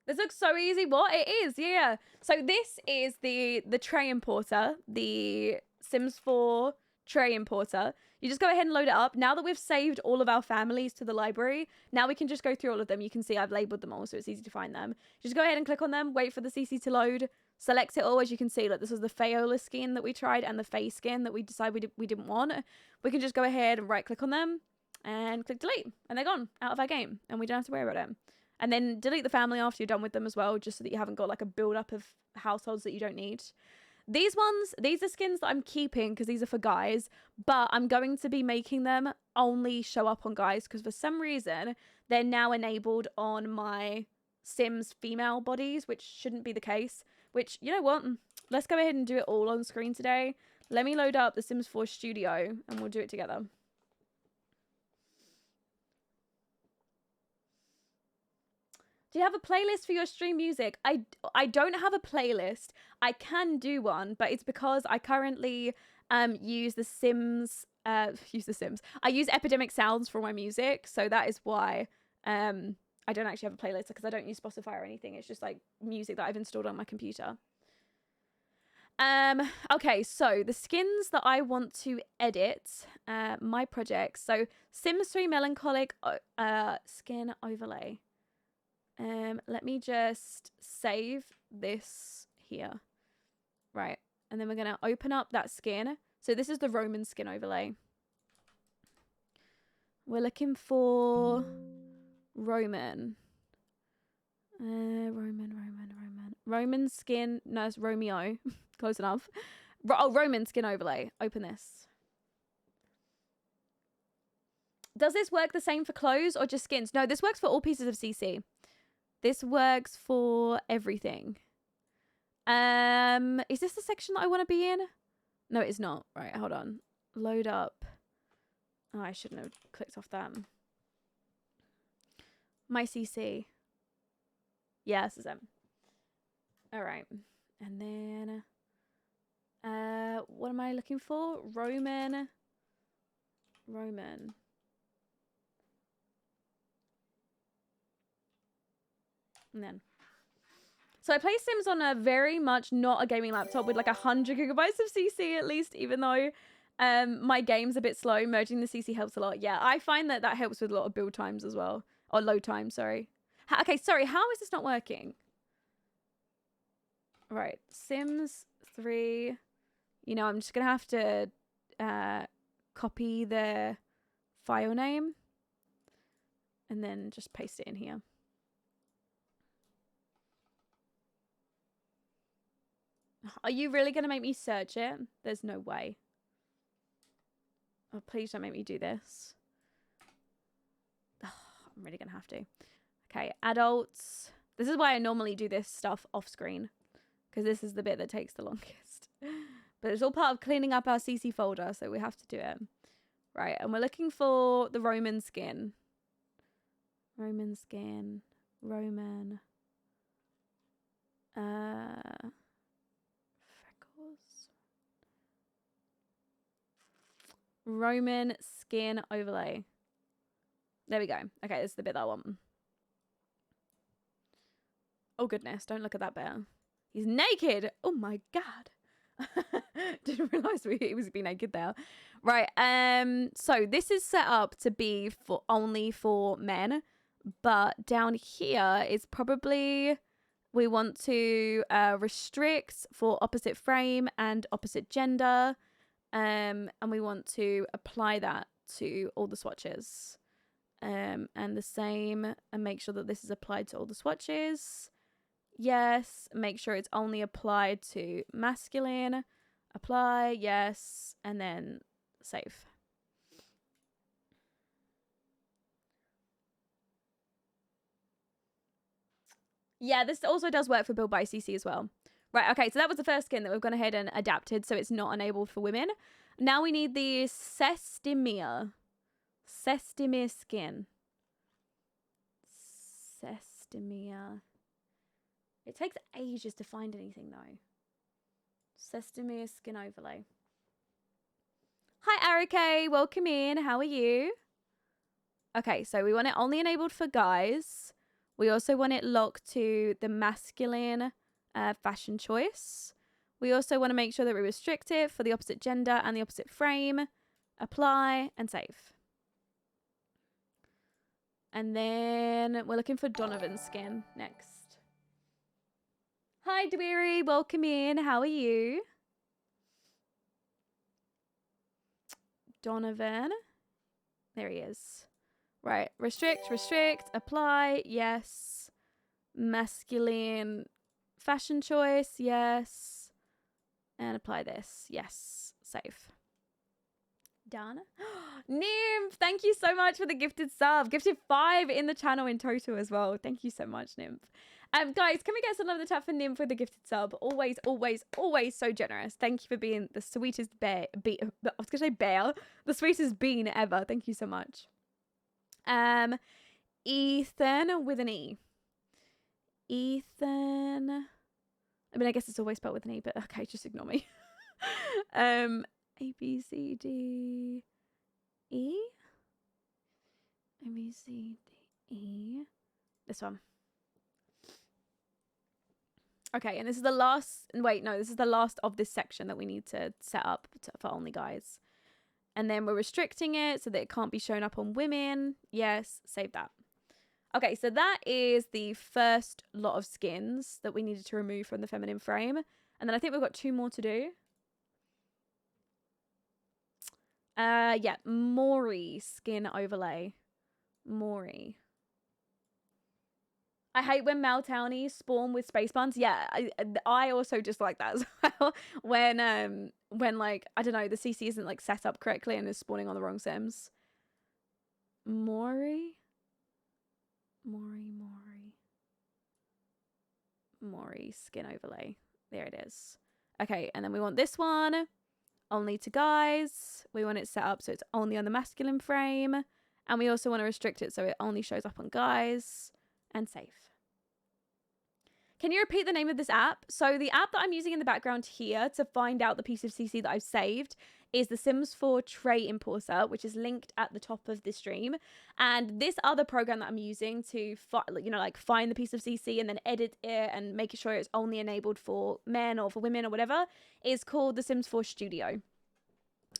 [SPEAKER 1] This looks so easy. What? It is, yeah. So this is the tray importer, the Sims 4 tray importer. You just go ahead and load it up. Now that we've saved all of our families to the library, now we can just go through all of them. You can see I've labeled them all, so it's easy to find them. Just go ahead and click on them, wait for the CC to load, select it all. As you can see, like, this was the Fayola skin that we tried and the Faye skin that we decided we didn't want. We can just go ahead and right click on them and click delete, and they're gone out of our game, and we don't have to worry about it. And then delete the family after you're done with them as well, just so that you haven't got like a build up of households that you don't need. These are skins that I'm keeping because these are for guys, but I'm going to be making them only show up on guys because for some reason they're now enabled on my Sims female bodies, which shouldn't be the case. Which, you know what? Let's go ahead and do it all on screen today. Let me load up the Sims 4 Studio and we'll do it together. Do you have a playlist for your stream music? I don't have a playlist. I can do one, but it's because I currently use the Sims. I use Epidemic Sounds for my music, so that is why I don't actually have a playlist, because I don't use Spotify or anything. It's just like music that I've installed on my computer. Okay, so the skins that I want to edit, my projects. So Sims 3 Melancholic skin overlay. Let me just save this here. Right. And then we're going to open up that skin. So this is the Roman skin overlay. We're looking for Roman. Roman skin. No, it's Romeo. Close enough. Oh, Roman skin overlay. Open this. Does this work the same for clothes or just skins? No, this works for all pieces of CC. This works for everything. Is this the section that I want to be in? No, it's not. Right, hold on. Load up. Oh, I shouldn't have clicked off that. My CC. Yeah, this is it. All right. And then, what am I looking for? Roman. And then, so I play Sims on a very much not a gaming laptop with like 100 gigabytes of CC at least, even though my game's a bit slow. Merging the CC helps a lot. Yeah, I find that helps with a lot of build times as well. Or load time, sorry. Okay, sorry, how is this not working? Right, Sims 3. You know, I'm just going to have to copy the file name and then just paste it in here. Are you really going to make me search it? There's no way. Oh, please don't make me do this. Oh, I'm really going to have to. Okay, adults. This is why I normally do this stuff off screen, because this is the bit that takes the longest. But it's all part of cleaning up our CC folder, so we have to do it. Right, and we're looking for the Roman skin. Roman skin. Roman. FAQS. Roman skin overlay. There we go. Okay, this is the bit that I want. Oh goodness, don't look at that bit. He's naked. Oh my god. Didn't realize he was be naked there. Right, so this is set up to be for only for men, but down here is probably we want to restrict for opposite frame and opposite gender. And we want to apply that to all the swatches. And the same, and make sure that this is applied to all the swatches. Yes. Make sure it's only applied to masculine. Apply. Yes. And then save. Yeah, this also does work for build by CC as well. Right, okay, so that was the first skin that we've gone ahead and adapted, so it's not enabled for women. Now we need the Sestimir skin. Sestimir. It takes ages to find anything, though. Sestimir skin overlay. Hi, Arike. Welcome in. How are you? Okay, so we want it only enabled for guys. We also want it locked to the masculine fashion choice. We also want to make sure that we restrict it for the opposite gender and the opposite frame. Apply and save. And then we're looking for Donovan's skin next. Hi, Dweery. Welcome in. How are you? Donovan. There he is. Right. Restrict, apply. Yes. Masculine fashion choice. Yes. And apply this. Yes. Save. Done. Nymph, thank you so much for the gifted sub. Gifted 5 in the channel in total as well. Thank you so much, Nymph. Guys, can we get some of the tap for Nymph with the gifted sub? Always, always, always so generous. Thank you for being the sweetest I was gonna say bear. The sweetest bean ever. Thank you so much. Ethan with an E. Ethan. I mean, I guess it's always spelled with an E, but okay, just ignore me. A, B, C, D, E. A, B, C, D, E. This one. Okay, and this is the last. Wait, no, this is the last of this section that we need to set up for only guys. And then we're restricting it so that it can't be shown up on women. Yes, save that. Okay, so that is the first lot of skins that we needed to remove from the feminine frame. And then I think we've got 2 more to do. Yeah, Maury skin overlay. Maury. I hate when male townies spawn with space buns. Yeah, I also just like that as well. When like, I don't know, the CC isn't like set up correctly and is spawning on the wrong sims. Maury skin overlay. There it is. Okay, and then we want this one only to guys. We want it set up so it's only on the masculine frame. And we also want to restrict it so it only shows up on guys. And save. Can you repeat the name of this app? So the app that I'm using in the background here to find out the piece of CC that I've saved is the Sims 4 Tray Importer, which is linked at the top of the stream. And this other program that I'm using to, find the piece of CC and then edit it and make sure it's only enabled for men or for women or whatever is called the Sims 4 Studio.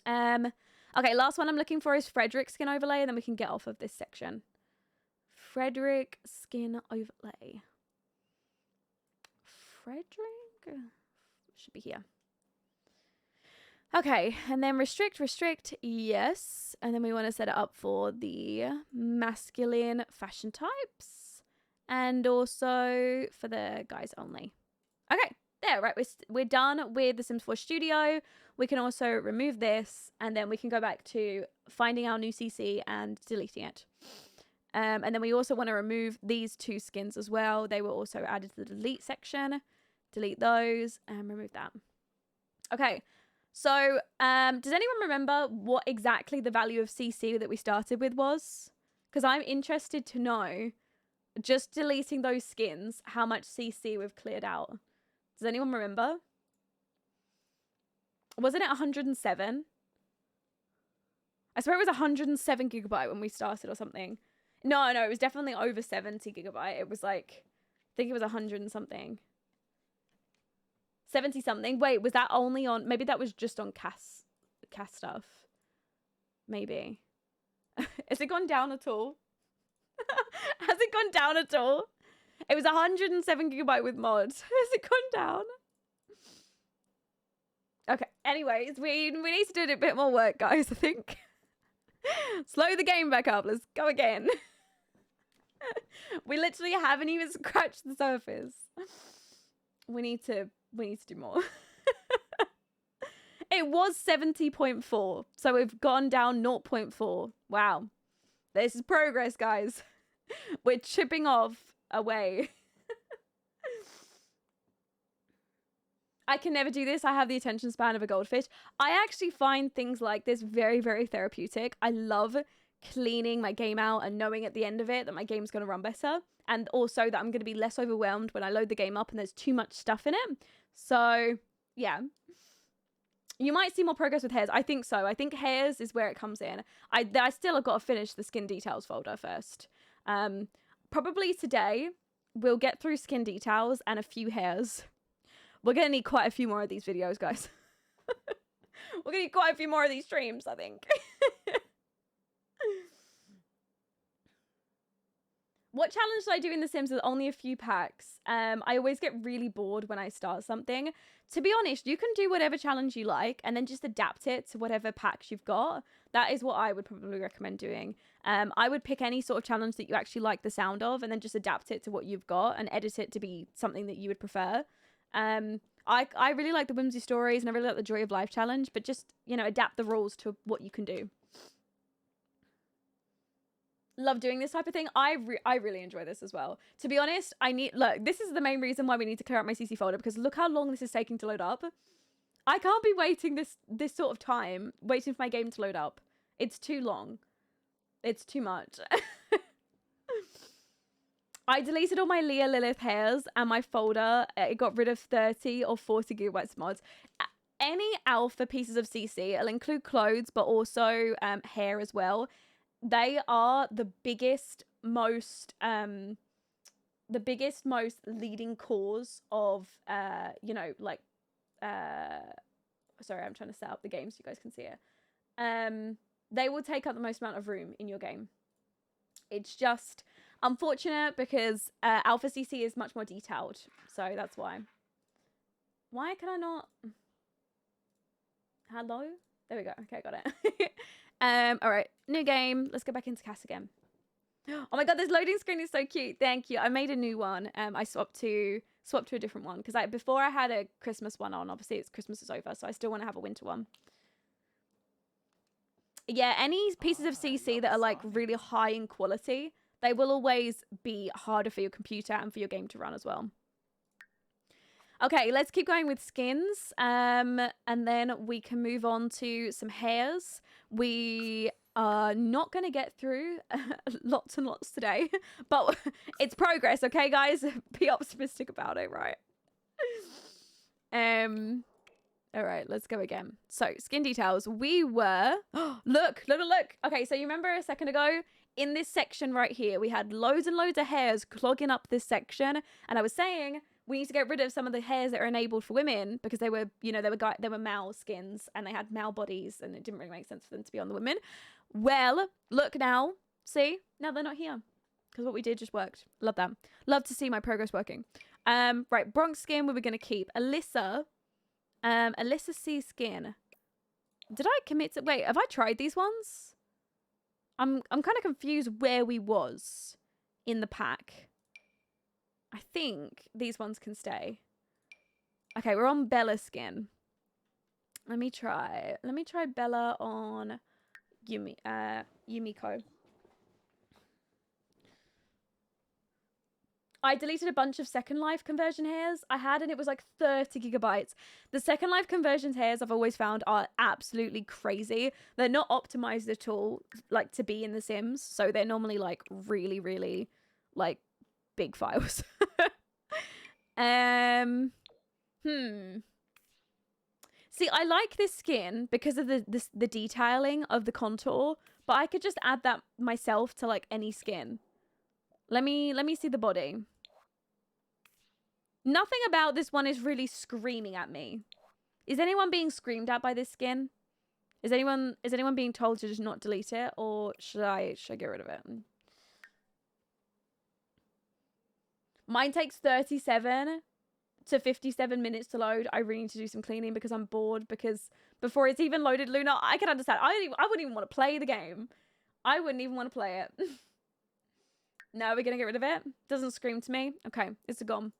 [SPEAKER 1] Okay, last one I'm looking for is Frederick skin overlay, and then we can get off of this section. Frederick skin overlay. Frederick should be here. Okay, and then restrict, yes. And then we want to set it up for the masculine fashion types and also for the guys only. Okay, there, right, we're done with the Sims 4 Studio. We can also remove this and then we can go back to finding our new CC and deleting it. And then we also want to remove these 2 skins as well. They were also added to the delete section. Delete those and remove that. Okay, so does anyone remember what exactly the value of CC that we started with was? Because I'm interested to know, just deleting those skins, how much CC we've cleared out. Does anyone remember? Wasn't it 107? I swear it was 107 gigabyte when we started or something. No, it was definitely over 70 gigabyte. It was like, I think it was 100 and something. 70 something. Wait, was that only on, maybe that was just on CAS stuff. Maybe. Has it gone down at all? Has it gone down at all? It was 107 gigabyte with mods. Has it gone down? Okay, anyways, we need to do a bit more work, guys, I think. Slow the game back up. Let's go again. We literally haven't even scratched the surface. We need to do more. It was 70.4, so we've gone down 0.4. Wow. This is progress, guys. We're chipping off away. I can never do this. I have the attention span of a goldfish. I actually find things like this very, very therapeutic. I love cleaning my game out and knowing at the end of it that my game's going to run better. And also that I'm going to be less overwhelmed when I load the game up and there's too much stuff in it. So, yeah. You might see more progress with hairs. I think so. I think hairs is where it comes in. I still have got to finish the skin details folder first. Probably today, we'll get through skin details and a few hairs. We're going to need quite a few more of these videos, guys. We're going to need quite a few more of these streams, I think. What challenge do I do in The Sims with only a few packs? I always get really bored when I start something. To be honest, you can do whatever challenge you like and then just adapt it to whatever packs you've got. That is what I would probably recommend doing. I would pick any sort of challenge that you actually like the sound of and then just adapt it to what you've got and edit it to be something that you would prefer. I really like the Whimsy Stories and I really like the Joy of Life challenge, but just, you know, adapt the rules to what you can do. Love doing this type of thing. I really enjoy this as well. To be honest, look, this is the main reason why we need to clear out my CC folder, because look how long this is taking to load up. I can't be waiting this sort of time, waiting for my game to load up. It's too long. It's too much. I deleted all my Leah Lilith hairs and my folder, it got rid of 30 or 40 gigabytes mods. Any alpha pieces of CC, it'll include clothes, but also hair as well. They are the biggest, most leading cause of, you know, like, sorry, I'm trying to set up the game so you guys can see it. They will take up the most amount of room in your game. It's just unfortunate because Alpha CC is much more detailed. So that's why. Why can I not? Hello? There we go. Okay, got it. All right, new game. Let's go back into CAS again. Oh my god, this loading screen is so cute. Thank you. I made a new one. I swapped to a different one because before I had a Christmas one on. Obviously, Christmas is over, so I still want to have a winter one. Yeah, any pieces of CC that are like really high in quality, they will always be harder for your computer and for your game to run as well. Okay, let's keep going with skins, and then we can move on to some hairs. We are not going to get through lots and lots today, but it's progress, okay, guys? Be optimistic about it, right? All right, let's go again. So, skin details. We were... look. Okay, so you remember a second ago? In this section right here, we had loads and loads of hairs clogging up this section. And I was saying we need to get rid of some of the hairs that are enabled for women because they were, you know, they were male skins and they had male bodies and it didn't really make sense for them to be on the women. Well, look now. See? Now they're not here because what we did just worked. Love that. Love to see my progress working. Right, Bronx skin we were going to keep. Alyssa C skin. Did I commit to... Wait, have I tried these ones? I'm kind of confused where we was in the pack. I think these ones can stay. Okay, we're on Bella skin. Let me try Bella on Yumiko. I deleted a bunch of Second Life conversion hairs I had, and it was like 30 gigabytes. The Second Life conversion hairs I've always found are absolutely crazy. They're not optimized at all, like, to be in The Sims. So they're normally, like, really, really, like, big files. See, I like this skin because of the detailing of the contour, but I could just add that myself to, like, any skin. Let me see the body. Nothing about this one is really screaming at me. Is anyone being screamed at by this skin? Is anyone being told to just not delete it, or should I get rid of it? Mine takes 37 to 57 minutes to load. I really need to do some cleaning because I'm bored, because before it's even loaded, Luna, I can understand. I wouldn't even want to play the game. I wouldn't even want to play it. No, we're going to get rid of it. Doesn't scream to me. Okay, it's gone.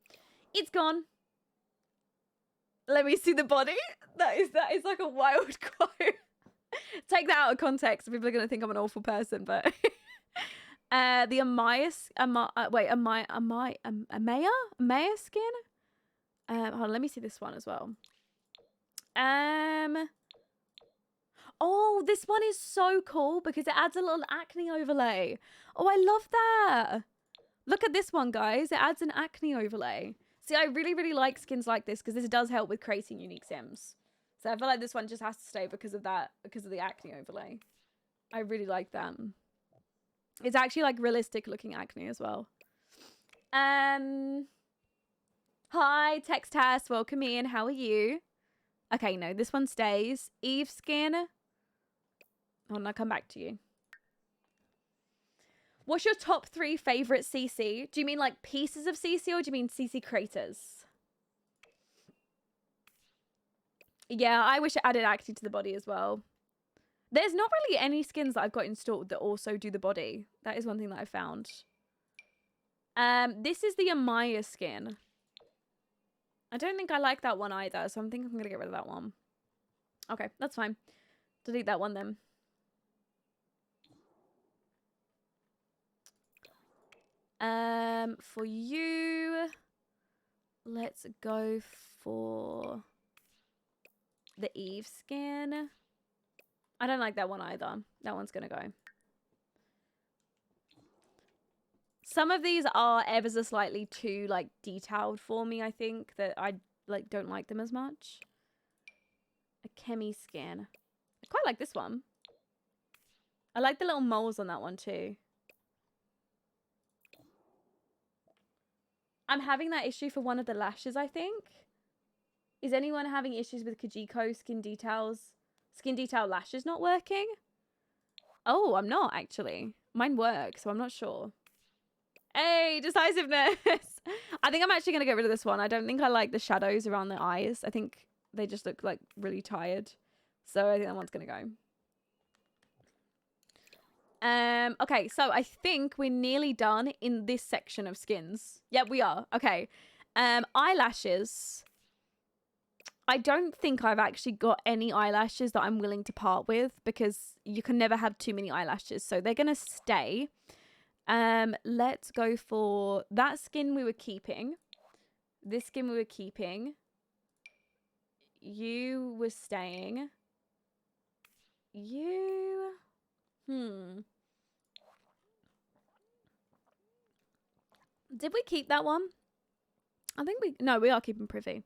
[SPEAKER 1] It's gone. Let me see the body. That is like a wild quote. Take that out of context. People are going to think I'm an awful person, but... the Amaya skin? Hold on, let me see this one as well. Oh, this one is so cool because it adds a little acne overlay. Oh, I love that. Look at this one, guys. It adds an acne overlay. See, I really, really like skins like this because this does help with creating unique sims. So I feel like this one just has to stay because of that, because of the acne overlay. I really like that. It's actually like realistic looking acne as well. Hi, Text Test. Welcome in. How are you? Okay, no, this one stays. Eve skin. Hold on, I'll come back to you. What's your top 3 favorite CC? Do you mean like pieces of CC or do you mean CC creators? Yeah, I wish it added acne to the body as well. There's not really any skins that I've got installed that also do the body. That is one thing that I found. This is the Amaya skin. I don't think I like that one either, so I think I'm going to get rid of that one. Okay, that's fine. Delete that one then. For you, let's go for the Eve skin. I don't like that one either. That one's gonna go. Some of these are ever so slightly too like detailed for me, I think, that I like don't like them as much. A Chemi skin. I quite like this one. I like the little moles on that one too. I'm having that issue for one of the lashes, I think. Is anyone having issues with Kajiko skin details? Skin detail lashes not working? Oh, I'm not actually. Mine works, so I'm not sure. Hey, decisiveness. I think I'm actually going to get rid of this one. I don't think I like the shadows around the eyes. I think they just look like really tired. So I think that one's going to go. Okay, so I think we're nearly done in this section of skins. Yep, we are. Okay. Eyelashes. I don't think I've actually got any eyelashes that I'm willing to part with because you can never have too many eyelashes. So they're going to stay. Let's go for that skin we were keeping. This skin we were keeping. You were staying. You... Did we keep that one? I think we... No, we are keeping Privy.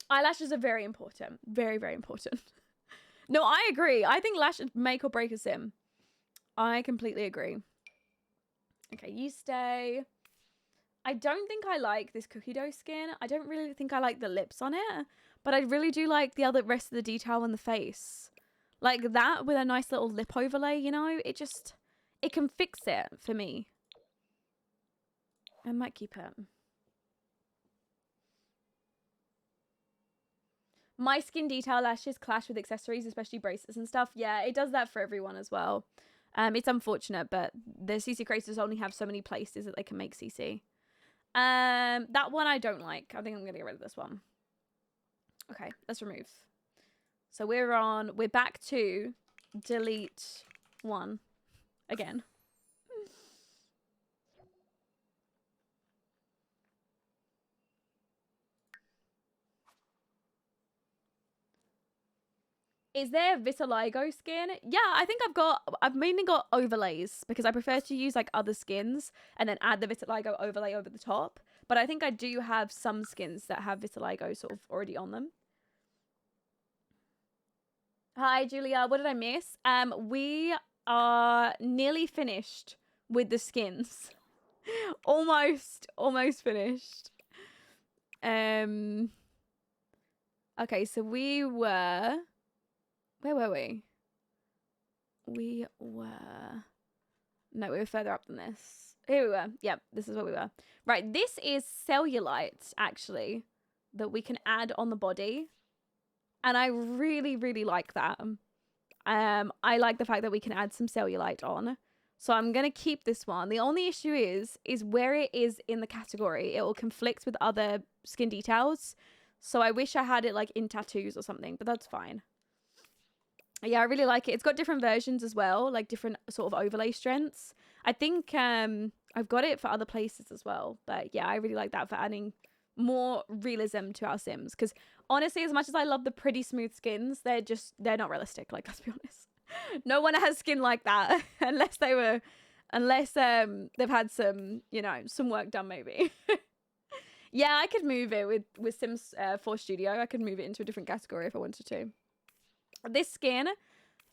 [SPEAKER 1] Eyelashes are very important. Very, very important. No, I agree. I think lashes make or break a sim. I completely agree. Okay, you stay. I don't think I like this cookie dough skin. I don't really think I like the lips on it. But I really do like the other rest of the detail on the face. Like that with a nice little lip overlay, you know? It just... It can fix it for me. I might keep it. My skin detail lashes clash with accessories, especially bracelets and stuff. Yeah, it does that for everyone as well. It's unfortunate, but the CC creators only have so many places that they can make CC. That one I don't like. I think I'm going to get rid of this one. Okay, let's remove. So we're back to delete one again. Is there vitiligo skin? Yeah, I think I've mainly got overlays because I prefer to use like other skins and then add the vitiligo overlay over the top. But I think I do have some skins that have vitiligo sort of already on them. Hi, Julia. What did I miss? We are nearly finished with the skins. almost finished. Okay, so we were... Where were we? We were... No, we were further up than this. Here we were. Yep, this is where we were. Right, this is cellulite, actually, that we can add on the body. And I really, really like that. I like the fact that we can add some cellulite on. So I'm going to keep this one. The only issue is where it is in the category. It will conflict with other skin details. So I wish I had it like in tattoos or something, but that's fine. Yeah, I really like it. It's got different versions as well, like different sort of overlay strengths. I think I've got it for other places as well. But yeah, I really like that for adding more realism to our Sims. Because honestly, as much as I love the pretty smooth skins, they're not realistic. Like, let's be honest. No one has skin like that unless they've had some, you know, some work done maybe. Yeah, I could move it with Sims 4 Studio. I could move it into a different category if I wanted to. This skin.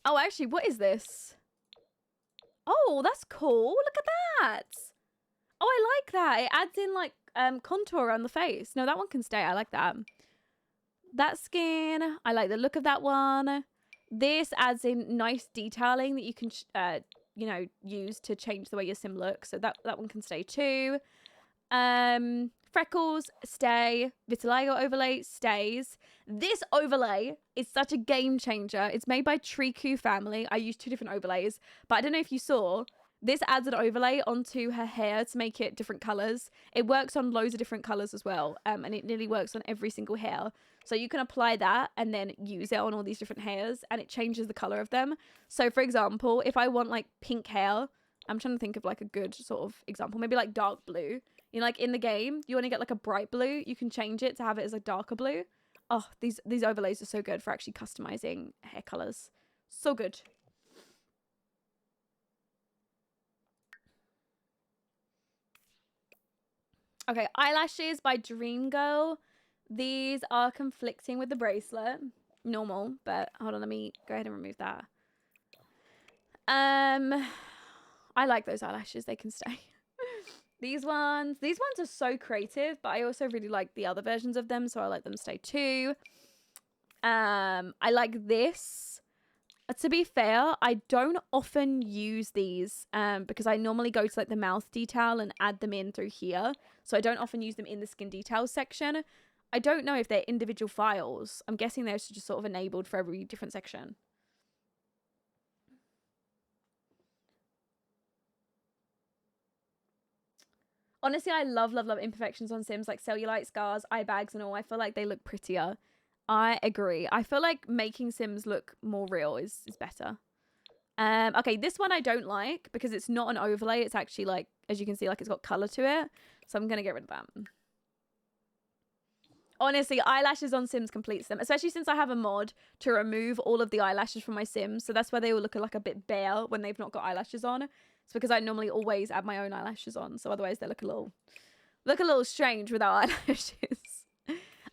[SPEAKER 1] Oh, actually, what is this? Oh, that's cool. Look at that. Oh, I like that. It adds in like contour on the face. No, that one can stay. I like that. That skin. I like the look of that one. This adds in nice detailing that you can, you know, use to change the way your sim looks. So that one can stay too. Freckles, stay. Vitiligo overlay, stays. This overlay is such a game changer. It's made by Triku Family. I used 2 different overlays, but I don't know if you saw. This adds an overlay onto her hair to make it different colors. It works on loads of different colors as well, and it nearly works on every single hair. So you can apply that and then use it on all these different hairs, and it changes the color of them. So for example, if I want like pink hair, I'm trying to think of like a good sort of example, maybe like dark blue. You know, like in the game, you want to get like a bright blue, you can change it to have it as a darker blue. Oh, these overlays are so good for actually customizing hair colors. So good. Okay, eyelashes by Dream Girl. These are conflicting with the bracelet. Normal, but hold on, let me go ahead and remove that. I like those eyelashes. They can stay. These ones are so creative, but I also really like the other versions of them, so I like them to stay too. I like this. To be fair, I don't often use these because I normally go to like the mouth detail and add them in through here. So I don't often use them in the skin details section. I don't know if they're individual files. I'm guessing they're just sort of enabled for every different section. Honestly, I love imperfections on Sims, like cellulite, scars, eye bags and all. I feel like they look prettier. I agree. I feel like making Sims look more real is better. Okay, this one I don't like because it's not an overlay. It's actually like, as you can see, like it's got color to it. So I'm going to get rid of that. Honestly, eyelashes on Sims completes them, especially since I have a mod to remove all of the eyelashes from my Sims. So that's why they will look like a bit bare when they've not got eyelashes on. It's because I normally always add my own eyelashes on. So otherwise they look a little strange without eyelashes.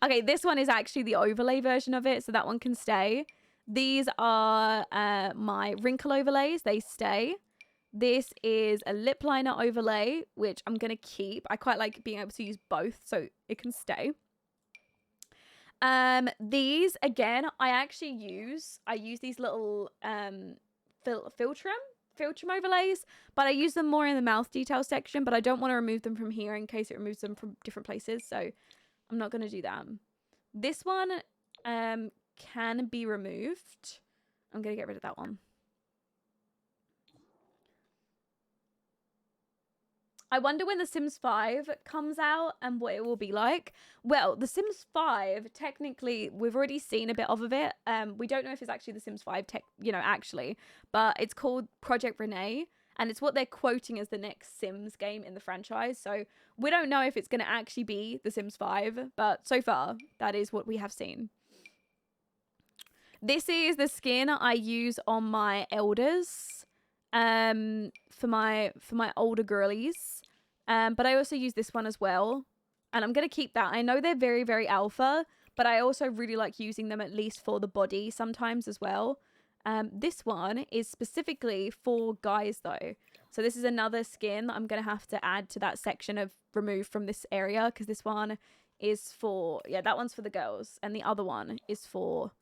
[SPEAKER 1] Okay, this one is actually the overlay version of it. So that one can stay. These are my wrinkle overlays. They stay. This is a lip liner overlay, which I'm going to keep. I quite like being able to use both, so it can stay. These, again, I use these little Filtrum overlays, but I use them more in the mouth detail section, but I don't want to remove them from here in case it removes them from different places, so I'm not going to do that. This one can be removed. I'm going to get rid of that one. I wonder when The Sims 5 comes out and what it will be like. Well, The Sims 5, technically, we've already seen a bit of it. We don't know if it's actually The Sims 5, actually. But it's called Project Renee. And it's what they're quoting as the next Sims game in the franchise. So we don't know if it's going to actually be The Sims 5. But so far, that is what we have seen. This is the skin I use on my elders. For my older girlies. But I also use this one as well. And I'm going to keep that. I know they're very, very alpha, but I also really like using them at least for the body sometimes as well. This one is specifically for guys though. So this is another skin that I'm going to have to add to that section of remove from this area. Because this one is for, yeah, that one's for the girls. And the other one is for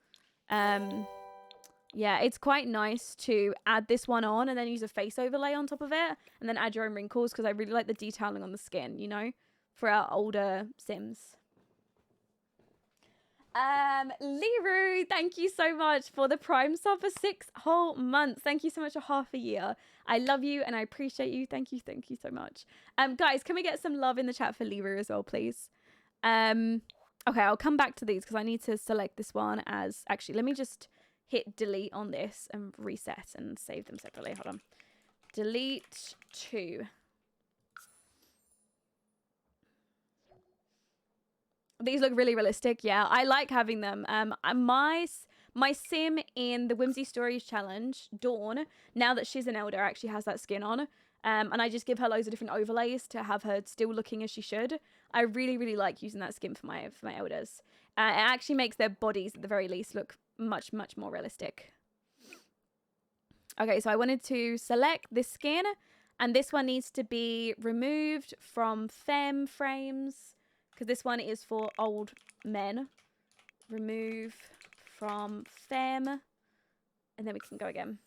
[SPEAKER 1] Yeah, it's quite nice to add this one on and then use a face overlay on top of it and then add your own wrinkles because I really like the detailing on the skin, you know, for our older Sims. Liru, thank you so much for the Prime sub for 6 whole months. Thank you so much for half a year. I love you and I appreciate you. Thank you so much. Guys, can we get some love in the chat for Liru as well, please? Okay, I'll come back to these because I need to select this one as... Actually, let me just hit delete on this and reset and save them separately. Hold on. Delete 2. These look really realistic. Yeah, I like having them. My sim in the Whimsy Stories challenge, Dawn, now that she's an elder, actually has that skin on. And I just give her loads of different overlays to have her still looking as she should. I really, really like using that skin for my elders. It actually makes their bodies, at the very least, look much, much more realistic. Okay, so I wanted to select this skin. And this one needs to be removed from femme frames. Because this one is for old men. Remove from femme. And then we can go again.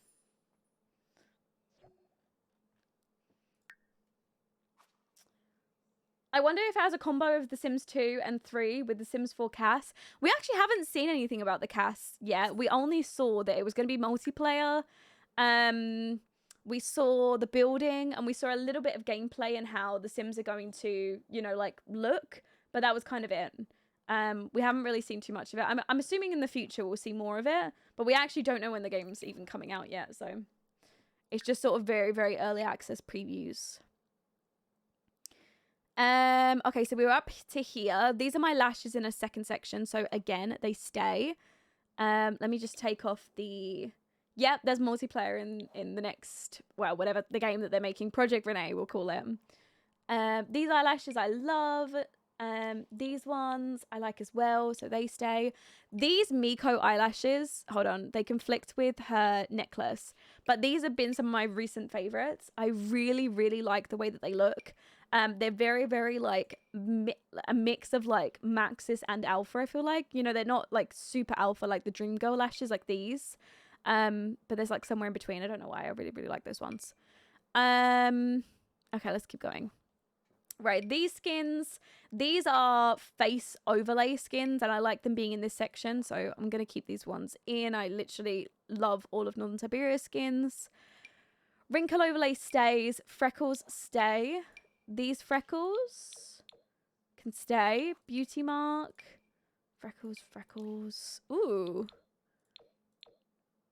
[SPEAKER 1] I wonder if it has a combo of The Sims 2 and 3 with The Sims 4 CAS. We actually haven't seen anything about the CAS yet. We only saw that it was going to be multiplayer. We saw the building and we saw a little bit of gameplay and how the Sims are going to, you know, like look. But that was kind of it. We haven't really seen too much of it. I'm assuming in the future we'll see more of it. But we actually don't know when the game's even coming out yet. So it's just sort of very, very early access previews. Okay, so we were up to here. These are my lashes in a second section. So again, they stay. Let me just take off the... Yep, there's multiplayer in the next... Well, whatever the game that they're making. Project Renee, we'll call it. These eyelashes I love. These ones I like as well, so they stay. These Miko eyelashes, hold on, they conflict with her necklace, but these have been some of my recent favorites. I really, really like the way that they look. They're very, very like a mix of like Maxis and Alpha, I feel like. You know, they're not like super Alpha like the Dream Girl lashes like these. But there's like somewhere in between. I don't know why. I really, really like those ones. Okay, let's keep going. Right, these skins, these are face overlay skins, and I like them being in this section, so I'm going to keep these ones in. I literally love all of Northern Siberia skins. Wrinkle overlay stays, freckles stay. These freckles can stay. Beauty mark, freckles. Ooh.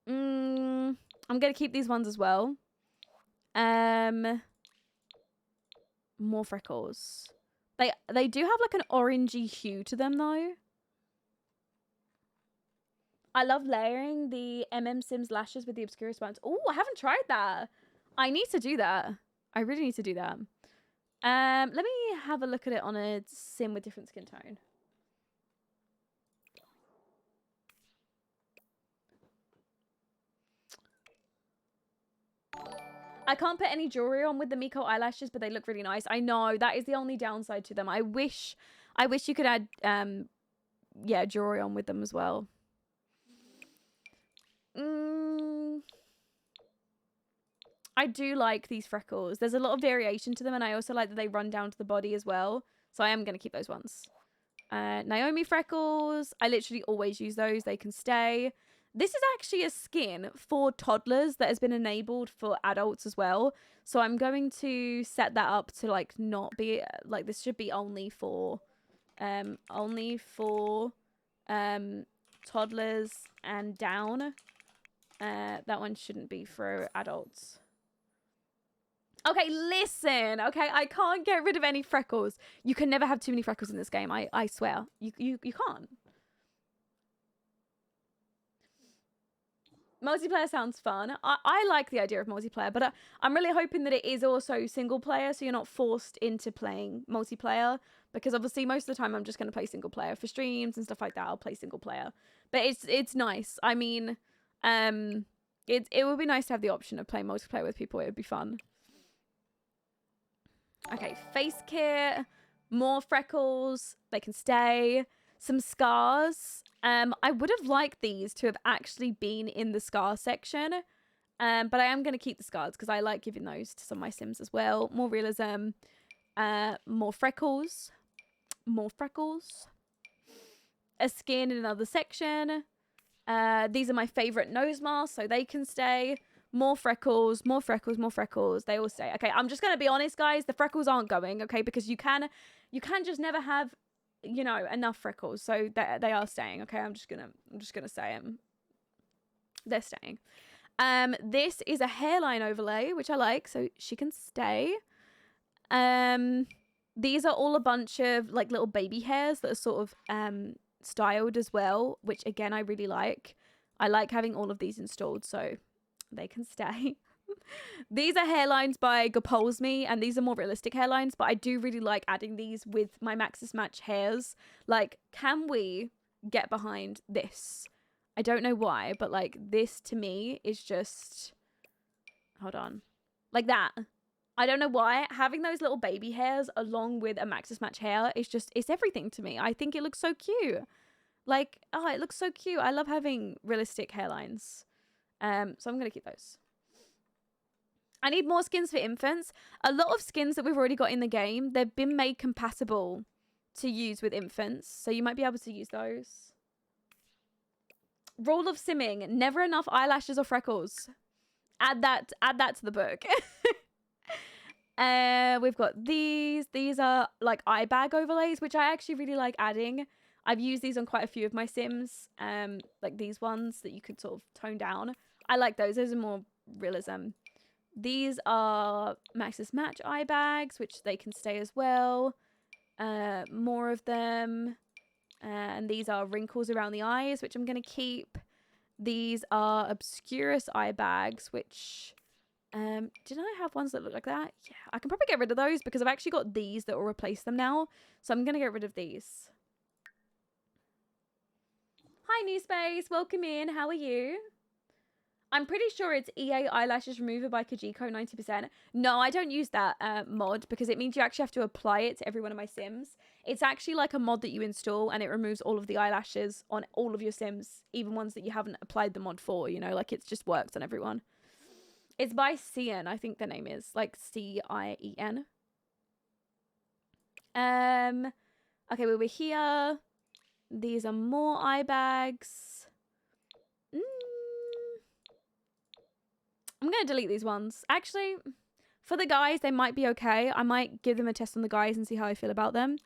[SPEAKER 1] I'm going to keep these ones as well. More freckles. They do have like an orangey hue to them though. I love layering the Sims lashes with the Obscurus ones. Oh, I haven't tried that. I need to do that. I really need to do that. Let me have a look at it on a sim with different skin tone. I can't put any jewelry on with the Miko eyelashes, but they look really nice. I know, that is the only downside to them. I wish you could add, yeah, jewelry on with them as well. I do like these freckles. There's a lot of variation to them, and I also like that they run down to the body as well. So I am going to keep those ones. Naomi freckles. I literally always use those. They can stay. This is actually a skin for toddlers that has been enabled for adults as well. So I'm going to set that up to like not be like, this should be only for toddlers and down. That one shouldn't be for adults. Okay, listen. Okay, I can't get rid of any freckles. You can never have too many freckles in this game. I swear. You can't. Multiplayer sounds fun. I like the idea of multiplayer, but I'm really hoping that it is also single player, so you're not forced into playing multiplayer, because obviously most of the time I'm just going to play single player. For streams and stuff like that, I'll play single player. But it's nice. I mean, it would be nice to have the option of playing multiplayer with people. It would be fun. Okay, face kit, more freckles. They can stay. Some scars. I would have liked these to have actually been in the scar section. But I am going to keep the scars because I like giving those to some of my Sims as well. More realism. More freckles. More freckles. A skin in another section. These are my favorite nose masks, so they can stay. More freckles, more freckles, more freckles. They all stay. Okay, I'm just gonna be honest, guys. The freckles aren't going, okay, because you can just never have, you know, enough freckles. So they are staying. Okay, I'm just gonna say them. They're staying. This is a hairline overlay, which I like, so she can stay. These are all a bunch of like little baby hairs that are sort of styled as well, which again I really like. I like having all of these installed, so they can stay. These are hairlines by GSHADE, and these are more realistic hairlines, but I do really like adding these with my Maxis Match hairs. Like, can we get behind this? I don't know why, but like this to me is just, hold on, like that. I don't know why. Having those little baby hairs along with a Maxis Match hair is just, it's everything to me. I think it looks so cute. Like, oh, it looks so cute. I love having realistic hairlines. So I'm going to keep those. I need more skins for infants. A lot of skins that we've already got in the game, they've been made compatible to use with infants. So you might be able to use those. Rule of simming. Never enough eyelashes or freckles. Add that to the book. We've got these. These are like eye bag overlays, which I actually really like adding. I've used these on quite a few of my Sims. Like these ones that you could sort of tone down. I like those. Those are more realism. These are Maxis Match eye bags, which they can stay as well. More of them. And these are wrinkles around the eyes, which I'm going to keep. These are Obscurus eye bags, which... did I have ones that look like that? Yeah, I can probably get rid of those because I've actually got these that will replace them now. So I'm going to get rid of these. Hi, New Space. Welcome in. How are you? I'm pretty sure it's EA Eyelashes Remover by Kajiko 90%. No, I don't use that mod because it means you actually have to apply it to every one of my Sims. It's actually like a mod that you install and it removes all of the eyelashes on all of your Sims, even ones that you haven't applied the mod for, you know, like it just works on everyone. It's by Cien, I think the name is, like C-I-E-N. Okay, we were here. These are more eye bags. I'm going to delete these ones. Actually, for the guys, they might be okay. I might give them a test on the guys and see how I feel about them.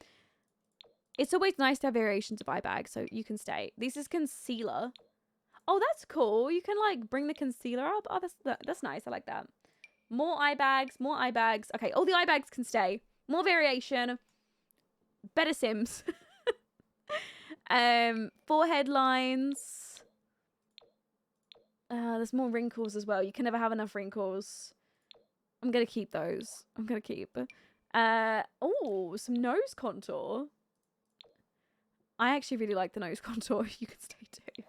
[SPEAKER 1] It's always nice to have variations of eye bags, so you can stay. This is concealer. Oh, that's cool. You can, like, bring the concealer up. Oh, that's nice. I like that. More eye bags. More eye bags. Okay, all the eye bags can stay. More variation. Better Sims. Forehead lines. There's more wrinkles as well. You can never have enough wrinkles. I'm going to keep those. I'm going to keep. Oh, some nose contour. I actually really like the nose contour. You can stay too.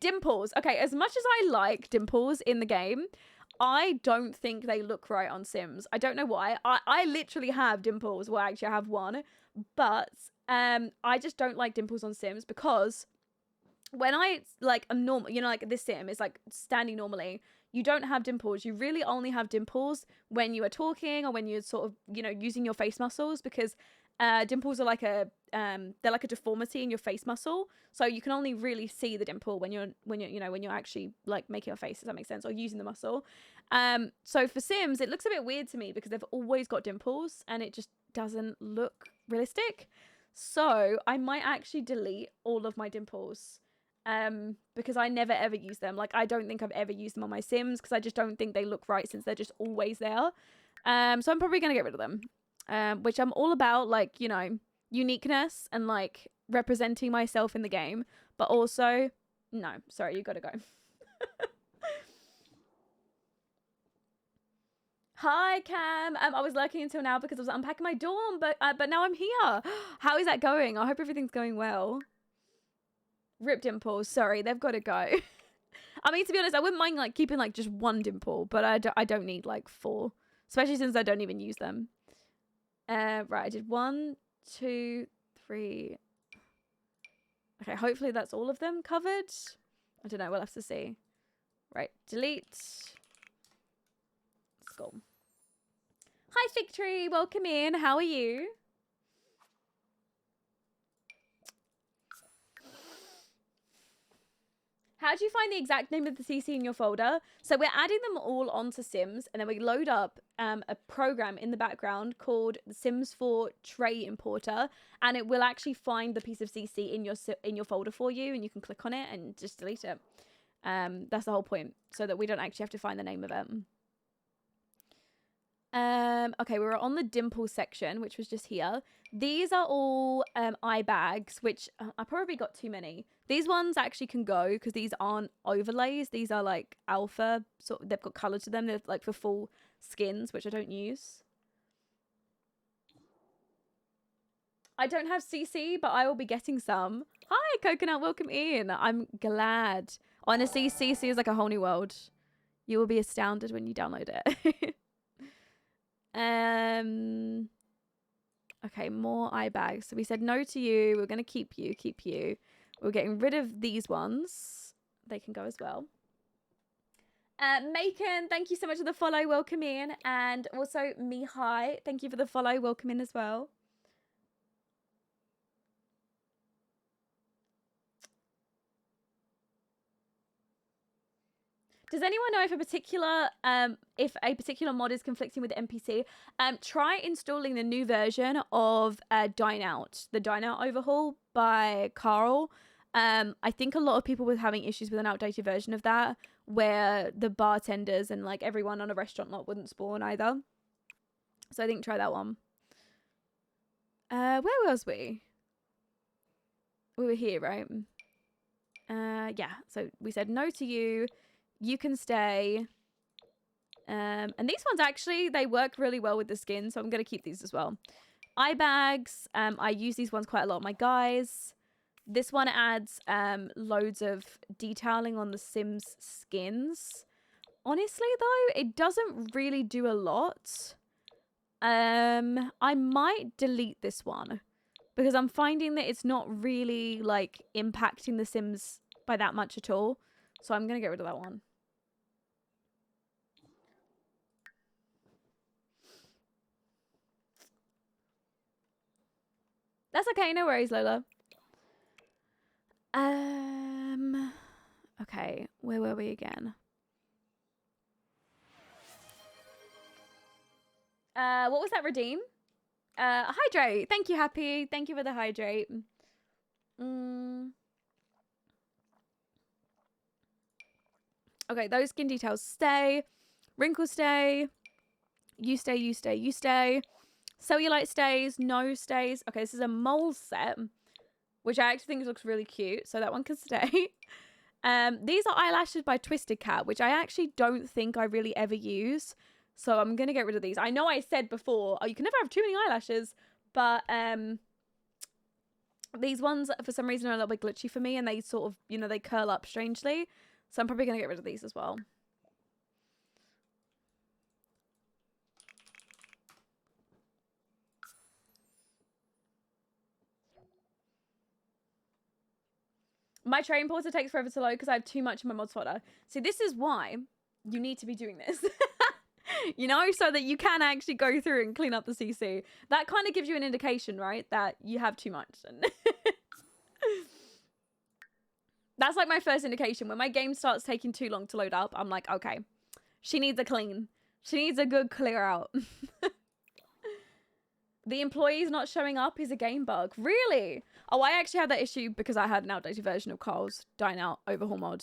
[SPEAKER 1] Dimples. Okay, as much as I like dimples in the game, I don't think they look right on Sims. I don't know why. I literally have dimples. Well, actually, I have one. But I just don't like dimples on Sims because when I, like, am normal, you know, like this Sim is, like, standing normally, you don't have dimples. You really only have dimples when you are talking or when you're sort of, you know, using your face muscles because dimples are like a, they're like a deformity in your face muscle. So you can only really see the dimple when you're actually, like, making your face, does that make sense? Or using the muscle. So for Sims, it looks a bit weird to me because they've always got dimples and it just doesn't look realistic. So I might actually delete all of my dimples. Because I never ever use them. Like, I don't think I've ever used them on my Sims because I just don't think they look right since they're just always there. So I'm probably gonna get rid of them. Which I'm all about, like, you know, uniqueness and, like, representing myself in the game. But also, no, sorry, you gotta go. Hi, Cam. I was lurking until now because I was unpacking my dorm, but now I'm here. How is that going? I hope everything's going well. Rip dimples. Sorry, they've got to go. I mean, to be honest, I wouldn't mind, like, keeping, like, just one dimple, but I don't need, like, 4. Especially since I don't even use them. Right, I did 1, 2, 3, Okay, hopefully that's all of them covered. I don't know, we'll have to see. Right, delete. Let's go. Hi, Fig Tree, welcome in. How are you? How do you find the exact name of the CC in your folder? So we're adding them all onto Sims, and then we load up a program in the background called the Sims 4 Tray Importer, and it will actually find the piece of CC in your folder for you, and you can click on it and just delete it. That's the whole point, so that we don't actually have to find the name of it. Okay, we were on the dimple section, which was just here. These are all eye bags, which I probably got too many. These ones actually can go because these aren't overlays. These are like alpha, so they've got color to them. They're like for full skins, which I don't use. I don't have CC, but I will be getting some. Hi, Coconut, welcome in. I'm glad. Honestly, CC is like a whole new world. You will be astounded when you download it. Okay, more eye bags. So we said no to you. We're going to keep you. We're getting rid of these ones. They can go as well. Macon, thank you so much for the follow. Welcome in. And also Mihai, thank you for the follow. Welcome in as well. Does anyone know if a particular mod is conflicting with the NPC? Try installing the new version of Dine Out, the Dine Out overhaul by Carl. I think a lot of people were having issues with an outdated version of that, where the bartenders and like everyone on a restaurant lot wouldn't spawn either. So I think try that one. Where was we? We were here, right? Yeah. So we said no to you. You can stay. And these ones actually, they work really well with the skin, so I'm going to keep these as well. Eye bags. I use these ones quite a lot, my guys. This one adds loads of detailing on the Sims skins. Honestly, though, it doesn't really do a lot. I might delete this one because I'm finding that it's not really like impacting the Sims by that much at all. So I'm going to get rid of that one. That's okay, no worries, Lola. Okay, where were we again? What was that, Redeem? Hydrate. Thank you, Happy. Thank you for the hydrate. Okay, those skin details stay. Wrinkles stay. You stay, you stay, you stay. Cellulite stays. No stays. Okay, this is a mole set, which I actually think looks really cute. So that one can stay. These are eyelashes by Twisted Cat, which I actually don't think I really ever use. So I'm going to get rid of these. I know I said before, oh, you can never have too many eyelashes. But these ones, for some reason, are a little bit glitchy for me. And they sort of, you know, they curl up strangely. So I'm probably going to get rid of these as well. My tray importer takes forever to load because I have too much in my mods folder. See, this is why you need to be doing this. You know, so that you can actually go through and clean up the CC. That kind of gives you an indication, right? That you have too much. That's like my first indication. When my game starts taking too long to load up, I'm like, okay, she needs a clean. She needs a good clear out. The employee's not showing up is a game bug. Really? Oh, I actually had that issue because I had an outdated version of Carl's Dine Out overhaul mod.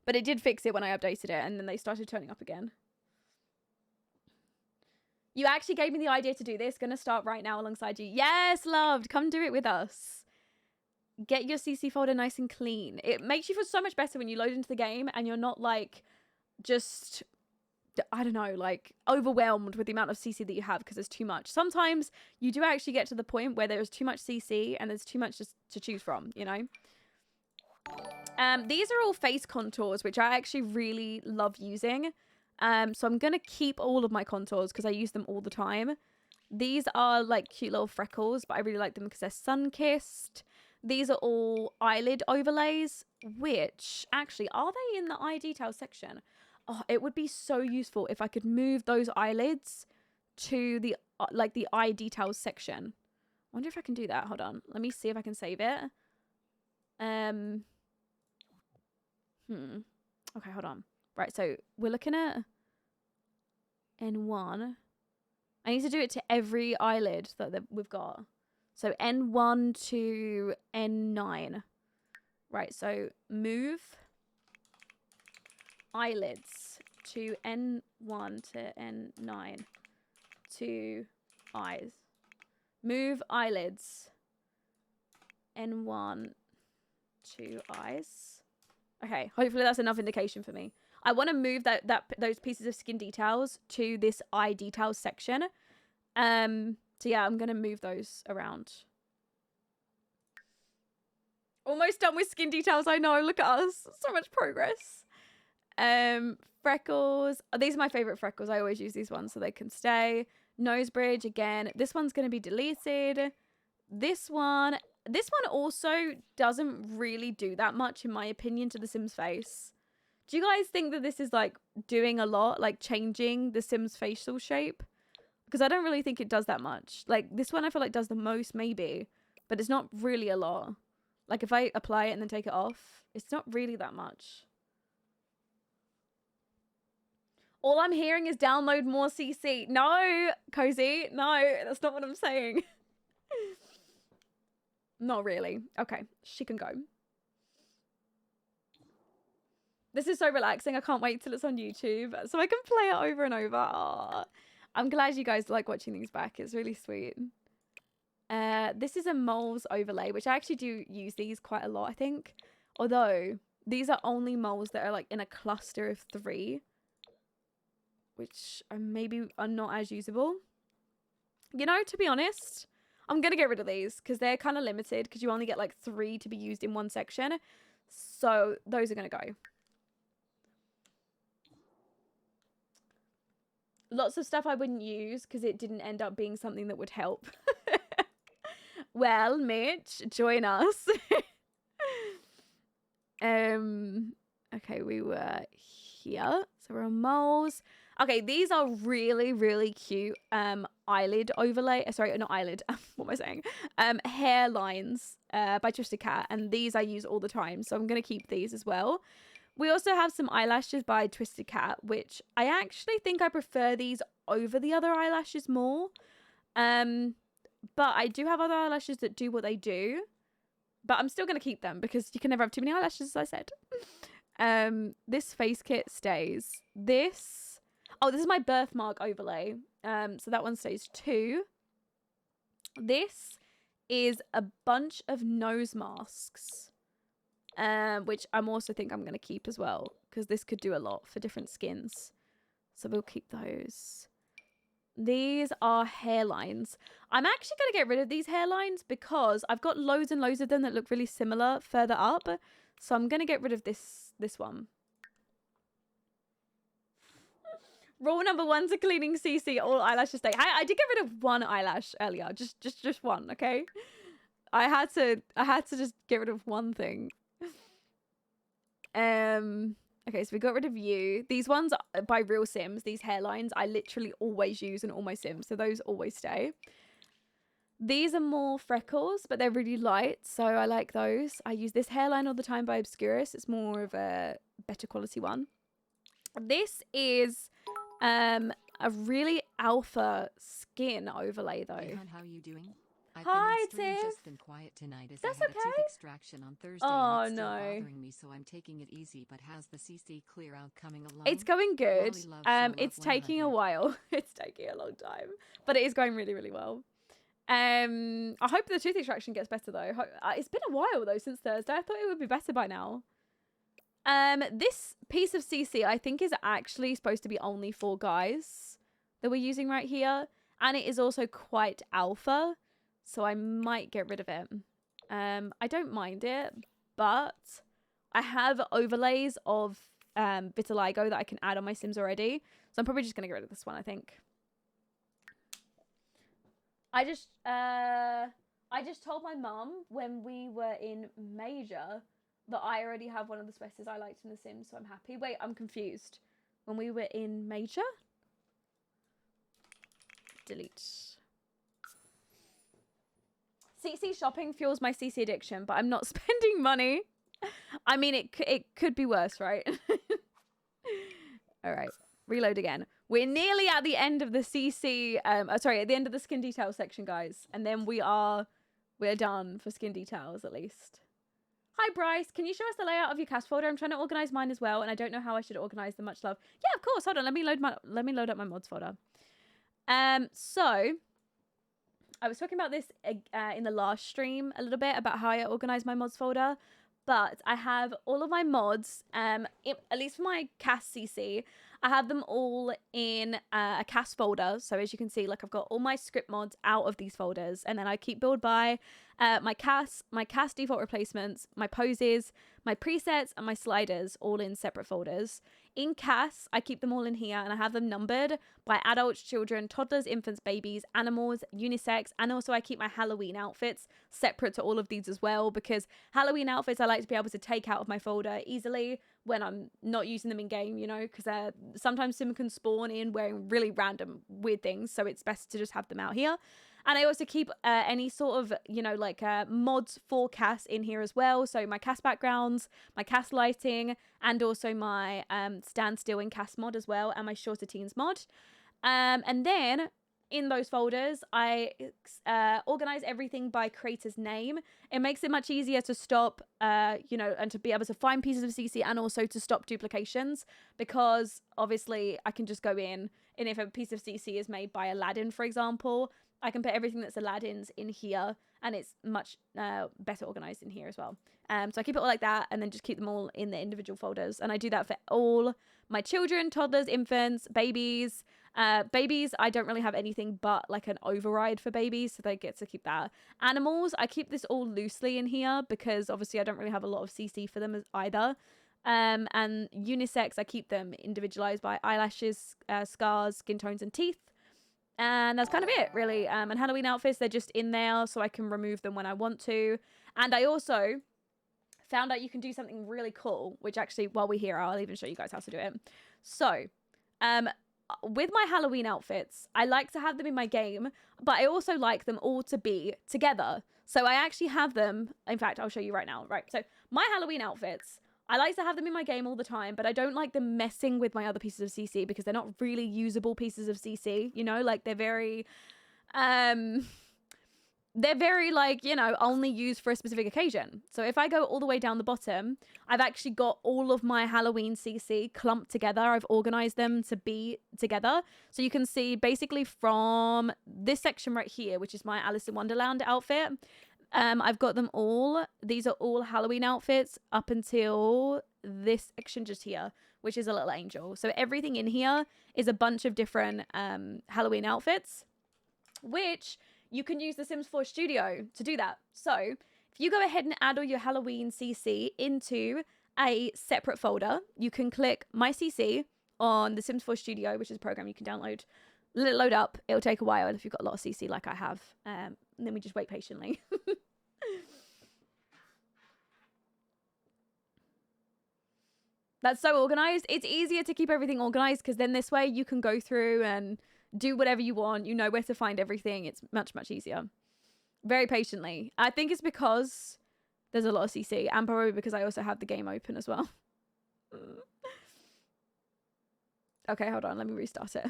[SPEAKER 1] But it did fix it when I updated it, and then they started turning up again. You actually gave me the idea to do this. Gonna start right now alongside you. Yes, loved. Come do it with us. Get your CC folder nice and clean. It makes you feel so much better when you load into the game and you're not like just, I don't know, like overwhelmed with the amount of CC that you have because there's too much. Sometimes you do actually get to the point where there's too much CC and there's too much just to choose from, you know? These are all face contours, which I actually really love using. So I'm going to keep all of my contours because I use them all the time. These are like cute little freckles, but I really like them because they're sun-kissed. these are all eyelid overlays, which actually, are they in the eye detail section? Oh, it would be so useful if I could move those eyelids to the, like the eye details section. I wonder if I can do that. Hold on. Let me see if I can save it. Okay, hold on. Right, so we're looking at N1. I need to do it to every eyelid that we've got. So N1 to N9. Right, so move eyelids to N1 to N9 to eyes. Move eyelids N1 to eyes. Okay, hopefully that's enough indication for me. I want to move those pieces of skin details to this eye details section. So yeah, I'm going to move those around. Almost done with skin details, I know. Look at us. So much progress. Freckles. Oh, these are my favorite freckles. I always use these ones so they can stay. Nose bridge, again. This one's going to be deleted. This one also doesn't really do that much, in my opinion, to the Sims face. Do you guys think that this is, like, doing a lot? Like, changing the Sims facial shape? Because I don't really think it does that much. Like, this one I feel like does the most, maybe. But it's not really a lot. Like, if I apply it and then take it off, it's not really that much. All I'm hearing is download more CC. No, Cozy. No, that's not what I'm saying. Not really. Okay, she can go. This is so relaxing. I can't wait till it's on YouTube so I can play it over and over. Aww. I'm glad you guys like watching these back. It's really sweet. This is a moles overlay, which I actually do use these quite a lot, I think. Although, these are only moles that are like in a cluster of 3. Which maybe are not as usable. You know, to be honest, I'm going to get rid of these because they're kind of limited because you only get like 3 to be used in one section. So those are going to go. Lots of stuff I wouldn't use because it didn't end up being something that would help. Well, Mitch, join us. Okay, we were here. So we're on moles. Okay, these are really, really cute eyelid overlay. Sorry, not eyelid. What am I saying? Hairlines by Twisted Cat. And these I use all the time. So I'm going to keep these as well. We also have some eyelashes by Twisted Cat, which I actually think I prefer these over the other eyelashes more. But I do have other eyelashes that do what they do. But I'm still going to keep them because you can never have too many eyelashes, as I said. This face kit stays. Oh, this is my birthmark overlay. So that one stays too. This is a bunch of nose masks. Which I'm also think I'm going to keep as well. Because this could do a lot for different skins. So we'll keep those. These are hairlines. I'm actually going to get rid of these hairlines because I've got loads and loads of them that look really similar further up. So I'm going to get rid of this one. Rule number 1 to cleaning CC, all eyelashes stay. I did get rid of one eyelash earlier, just one, okay? I had to just get rid of one thing. Okay, so we got rid of you. These ones are by Real Sims, these hairlines, I literally always use in all my Sims, so those always stay. These are more freckles, but they're really light, so I like those. I use this hairline all the time by Obscurus. It's more of a better quality one. This is a really alpha skin overlay though.
[SPEAKER 2] Hey, hon, how are you doing?
[SPEAKER 1] Hi,
[SPEAKER 2] Tiff.
[SPEAKER 1] Tiff.
[SPEAKER 2] Just been quiet tonight as
[SPEAKER 1] That's
[SPEAKER 2] I had a tooth
[SPEAKER 1] okay.
[SPEAKER 2] extraction on Thursday
[SPEAKER 1] Oh,
[SPEAKER 2] and it's still
[SPEAKER 1] no.
[SPEAKER 2] bothering me, so I'm taking it easy. But how's the CC clear out coming along?
[SPEAKER 1] It's going good. It's taking a
[SPEAKER 2] 100.
[SPEAKER 1] while. It's taking a long time, but it is going really, really well. I hope the tooth extraction gets better though. It's been a while though since Thursday. I thought it would be better by now. This piece of CC I think is actually supposed to be only for guys that we're using right here, and it is also quite alpha, so I might get rid of it. I don't mind it, but I have overlays of vitiligo that I can add on my Sims already, so I'm probably just gonna get rid of this one. I think I I just told my mum when we were in major that I already have one of the sweaters I liked in The Sims, so I'm happy. Wait, I'm confused. When we were in major? Delete. CC shopping fuels my CC addiction, but I'm not spending money. I mean, it could be worse, right? All right, reload again. We're nearly at the end of the CC, sorry, at the end of the skin details section, guys. And then we're done for skin details, at least. Hi, Bryce. Can you show us the layout of your cast folder? I'm trying to organize mine as well, and I don't know how I should organize them. Much love. Yeah, of course. Hold on. Let me load up my mods folder. So I was talking about this in the last stream a little bit about how I organize my mods folder, but I have all of my mods, at least for my cast CC, I have them all in a cast folder. So as you can see, like I've got all my script mods out of these folders, and then I keep build by my cast default replacements, my poses, my presets, and my sliders all in separate folders. In cast, I keep them all in here, and I have them numbered by adults, children, toddlers, infants, babies, animals, unisex, and also I keep my Halloween outfits separate to all of these as well, because Halloween outfits I like to be able to take out of my folder easily when I'm not using them in game, you know, because sometimes Sim can spawn in wearing really random weird things, so it's best to just have them out here. And I also keep any sort of, you know, like mods for cast in here as well. So my cast backgrounds, my cast lighting, and also my standstill in cast mod as well, and my shorter teens mod. And then in those folders, I organize everything by creator's name. It makes it much easier to stop, you know, and to be able to find pieces of CC, and also to stop duplications, because obviously I can just go in, and if a piece of CC is made by Aladdin, for example, I can put everything that's Aladdin's in here, and it's much better organized in here as well. So I keep it all like that, and then just keep them all in the individual folders. And I do that for all my children, toddlers, infants, babies. Babies, I don't really have anything but like an override for babies, so they get to keep that. Animals, I keep this all loosely in here because obviously I don't really have a lot of CC for them either. And unisex, I keep them individualized by eyelashes, scars, skin tones, and teeth. And that's kind of it, really. And Halloween outfits, they're just in there, so I can remove them when I want to. And I also found out you can do something really cool, which actually, while we're here, I'll even show you guys how to do it. So, with my Halloween outfits, I like to have them in my game, but I also like them all to be together. So I actually have them, in fact, I'll show you right now. Right, so my Halloween outfits, I like to have them in my game all the time, but I don't like them messing with my other pieces of CC because they're not really usable pieces of CC, you know, like they're very like, you know, only used for a specific occasion. So if I go all the way down the bottom, I've actually got all of my Halloween CC clumped together. I've organized them to be together. So you can see basically from this section right here, which is my Alice in Wonderland outfit, I've got them all. These are all Halloween outfits up until this section just here, which is a little angel. So everything in here is a bunch of different Halloween outfits, which you can use the Sims 4 Studio to do that. So if you go ahead and add all your Halloween CC into a separate folder, you can click My CC on the Sims 4 Studio, which is a program you can download. Let it load up. It'll take a while if you've got a lot of CC like I have. And then we just wait patiently. That's so organized. It's easier to keep everything organized because then this way you can go through and do whatever you want. You know where to find everything. It's much, much easier. Very patiently. I think it's because there's a lot of CC, and probably because I also have the game open as well. Okay, hold on. Let me restart it.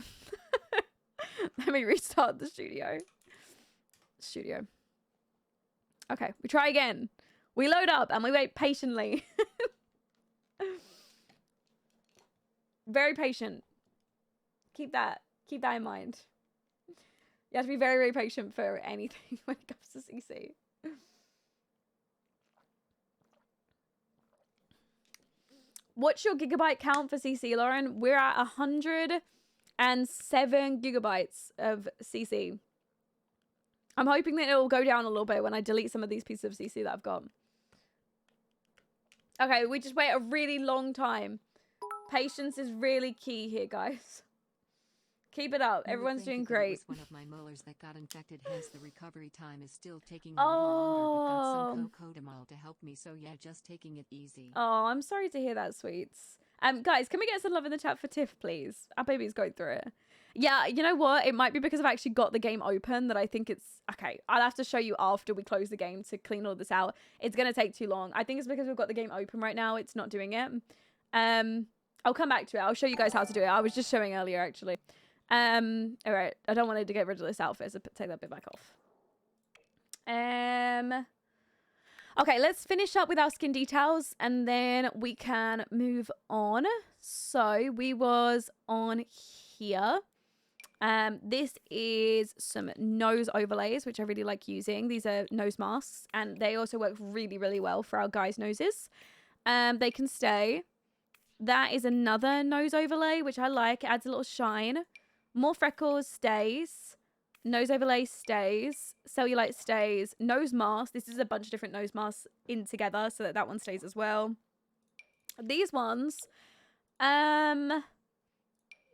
[SPEAKER 1] Let me restart the studio. Okay, we try again. We load up and we wait patiently. Very patient. Keep that in mind. You have to be very, very patient for anything when it comes to CC. What's your gigabyte count for CC, Lauren? We're at 107 gigabytes of CC. I'm hoping that it will go down a little bit when I delete some of these pieces of CC that I've got. Okay, we just wait a really long time. Patience is really key here, guys. Keep it up.
[SPEAKER 2] You would
[SPEAKER 1] Everyone's
[SPEAKER 2] think
[SPEAKER 1] doing
[SPEAKER 2] that it
[SPEAKER 1] great.
[SPEAKER 2] was one of my molars that got infected, hence the recovery time is still taking a little longer, but got some cocodamol to help me, so yeah, just taking it easy.
[SPEAKER 1] Oh, I'm sorry to hear that, sweets. Guys, can we get some love in the chat for Tiff, please? Our baby's going through it. Yeah, you know what? It might be because I've actually got the game open that I think it's... Okay, I'll have to show you after we close the game to clean all this out. It's going to take too long. I think it's because we've got the game open right now. It's not doing it. I'll come back to it. I'll show you guys how to do it. I was just showing earlier, actually. All right. I don't want to get rid of this outfit, so take that bit back off. Okay, let's finish up with our skin details, and then we can move on. So we was on here. This is some nose overlays, which I really like using. These are nose masks, and they also work really, really well for our guys' noses. They can stay. That is another nose overlay, which I like. It adds a little shine. More freckles stays. Nose overlay stays. Cellulite stays. Nose mask. This is a bunch of different nose masks in together, so that one stays as well. These ones are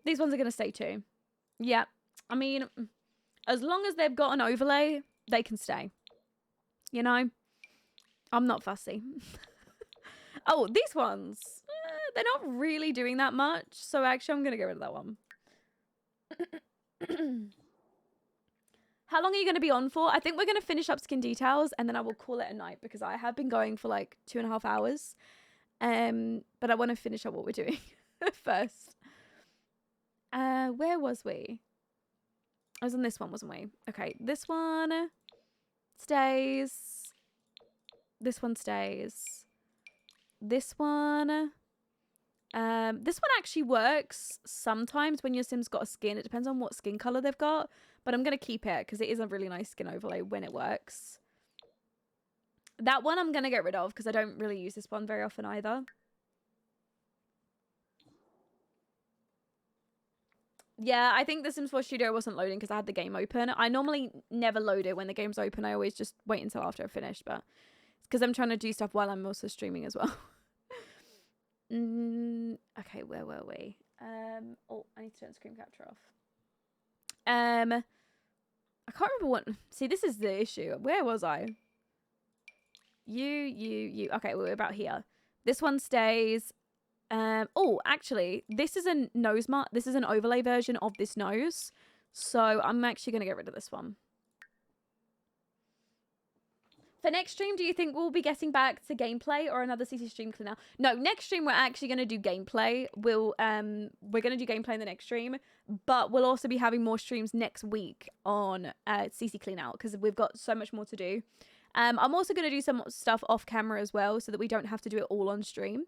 [SPEAKER 1] going to stay too. Yeah. I mean, as long as they've got an overlay, they can stay. You know? I'm not fussy. Oh, these ones. They're not really doing that much. So actually, I'm going to get rid of that one. How long are you going to be on for? I think we're going to finish up skin details and then I will call it a night because I have been going for like 2.5 hours. But I want to finish up what we're doing first. Where was we? I was on this one, wasn't we? Okay, this one stays. This one stays. This one actually works sometimes when your Sim's got a skin. It depends on what skin color they've got, but I'm going to keep it because it is a really nice skin overlay when it works. That one I'm going to get rid of because I don't really use this one very often either. Yeah, I think the Sims 4 Studio wasn't loading because I had the game open. I normally never load it when the game's open. I always just wait until after I finish, but it's because I'm trying to do stuff while I'm also streaming as well. Okay, where were we? Oh, I need to turn the screen capture off. I can't remember what... See, this is the issue. Where was I? You. Okay, we're about here. This one stays. Oh, actually, this is a nose mark. This is an overlay version of this nose. So I'm actually going to get rid of this one. For next stream, do you think we'll be getting back to gameplay or another CC stream cleaner? No, next stream we're actually going to do gameplay. We're going to do gameplay in the next stream, but we'll also be having more streams next week on CC clean out because we've got so much more to do. I'm also going to do some stuff off camera as well so that we don't have to do it all on stream.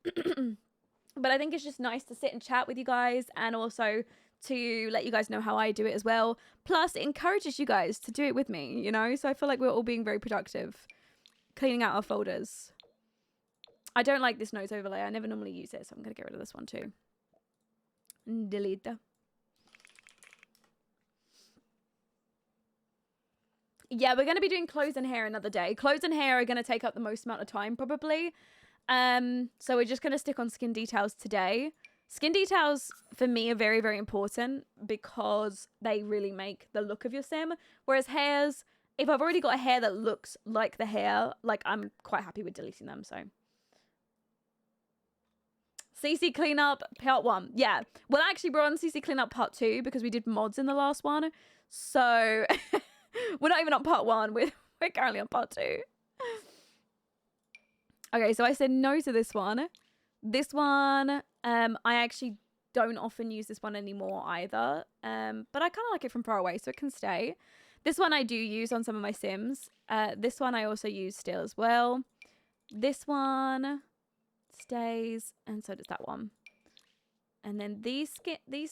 [SPEAKER 1] But I think it's just nice to sit and chat with you guys and also to let you guys know how I do it as well. Plus, it encourages you guys to do it with me, you know? So I feel like we're all being very productive, cleaning out our folders. I don't like this nose overlay. I never normally use it, so I'm going to get rid of this one too. Delete. Yeah, we're going to be doing clothes and hair another day. Clothes and hair are going to take up the most amount of time, probably. So we're just going to stick on skin details today. Skin details for me are very, very important because they really make the look of your sim. Whereas hairs, if I've already got a hair that looks like the hair, like I'm quite happy with deleting them. So CC cleanup part 1. Yeah. Well, actually we're on CC cleanup part 2 because we did mods in the last one. So we're not even on part 1. We're currently on part 2. Okay, so I said no to this one. This one, I actually don't often use this one anymore either. But I kind of like it from far away, so it can stay. This one I do use on some of my Sims. This one I also use still as well. This one stays, and so does that one. And then these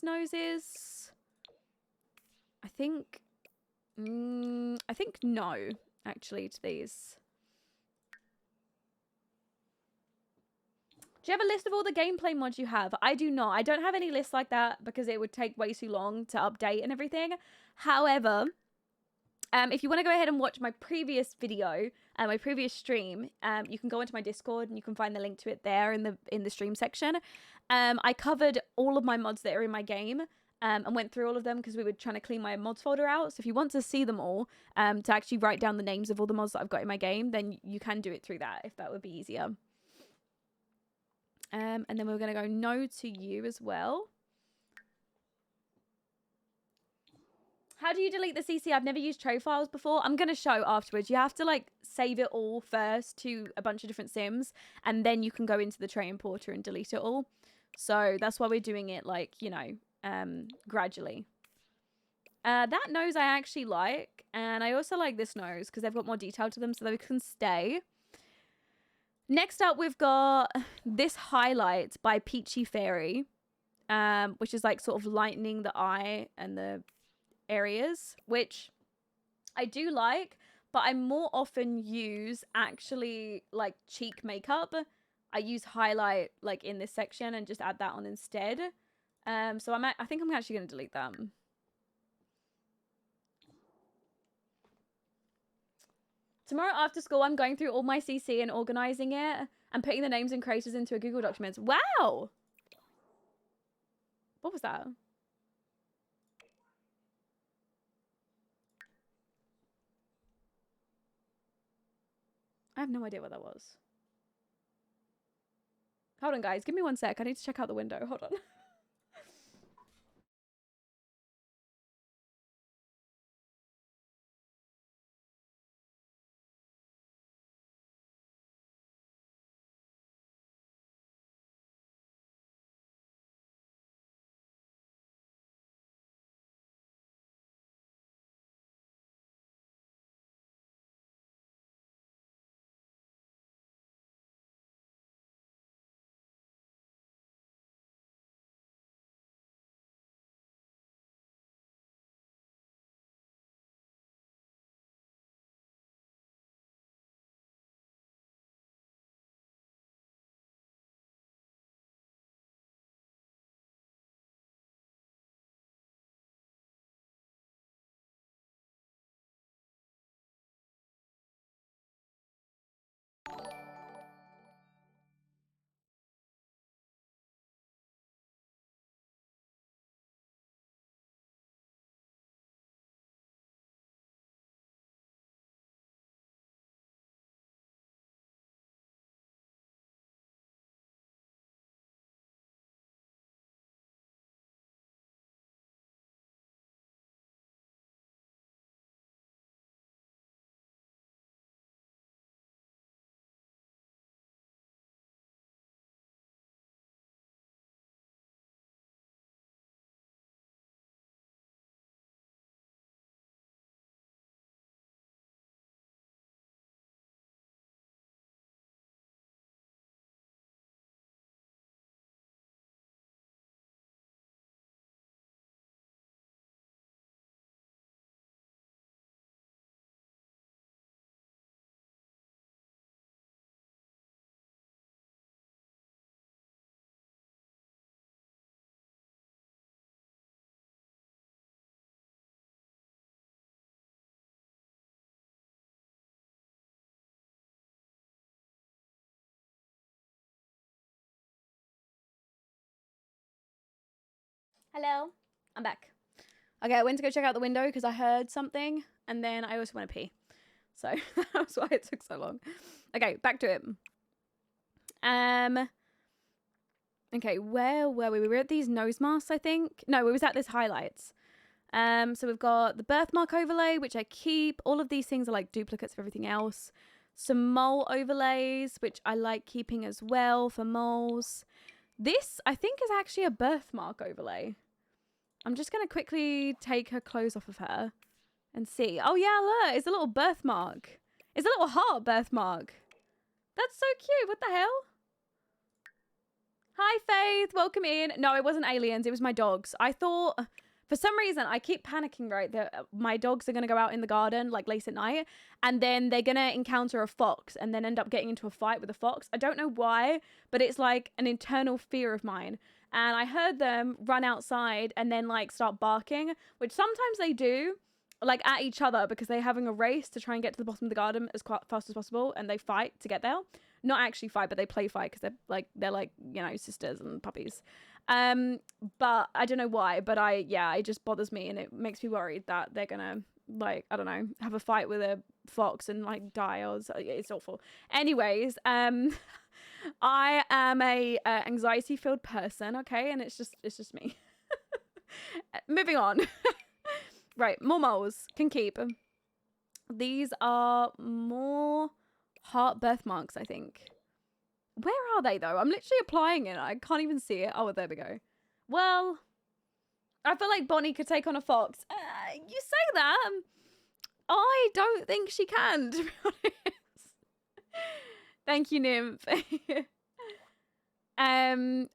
[SPEAKER 1] noses, I think no, actually, to these. Do you have a list of all the gameplay mods you have? I do not. I don't have any lists like that because it would take way too long to update and everything. However, if you want to go ahead and watch my previous video, my previous stream, you can go into my Discord and you can find the link to it there in the stream section. I covered all of my mods that are in my game. and went through all of them because we were trying to clean my mods folder out. So if you want to see them all, to actually write down the names of all the mods that I've got in my game, then you can do it through that if that would be easier. And then we're going to go no to you as well. How do you delete the CC? I've never used tray files before. I'm going to show afterwards. You have to like save it all first to a bunch of different sims, and then you can go into the tray importer and delete it all. So that's why we're doing it like, you know, gradually. That nose I actually like, and I also like this nose because they've got more detail to them so they can stay. Next up, we've got this highlight by Peachy Fairy, which is like sort of lightening the eye and the areas, which I do like, but I more often use actually like cheek makeup. I use highlight like in this section and just add that on instead. So I think I'm actually going to delete that. Tomorrow after school, I'm going through all my CC and organizing it and putting the names and creators into a Google Documents. Wow! What was that? I have no idea what that was. Hold on, guys. Give me 1 sec. I need to check out the window. Hold on. Hello, I'm back. Okay, I went to go check out the window because I heard something, and then I also went to pee. So that's why it took so long. Okay, back to it. Okay, where were we? We were at these nose masks, I think. No, we was at this highlights. So we've got the birthmark overlay, which I keep. All of these things are like duplicates of everything else. Some mole overlays, which I like keeping as well for moles. This, I think, is actually a birthmark overlay. I'm just going to quickly take her clothes off of her and see. Oh, yeah, look. It's a little birthmark. It's a little heart birthmark. That's so cute. What the hell? Hi, Faith. Welcome in. No, it wasn't aliens. It was my dogs. I thought... For some reason, I keep panicking, right, that my dogs are going to go out in the garden, like, late at night, and then they're going to encounter a fox and then end up getting into a fight with a fox. I don't know why, but it's, like, an internal fear of mine. And I heard them run outside and then, like, start barking, which sometimes they do, like, at each other because they're having a race to try and get to the bottom of the garden as fast as possible, and they fight to get there. Not actually fight, but they play fight because they're like, you know, sisters and puppies. But I don't know why, but it just bothers me, and it makes me worried that they're gonna, like, I don't know, have a fight with a fox and like die, or it's awful. Anyways, I am a anxiety filled person, okay, and it's just me. Moving on. Right, more moles can keep. These are more heart birthmarks, I think. Where are they though? I'm literally applying it. I can't even see it. Oh, there we go. Well, I feel like Bonnie could take on a fox. You say that. I don't think she can, to be honest. Thank you, Nymph.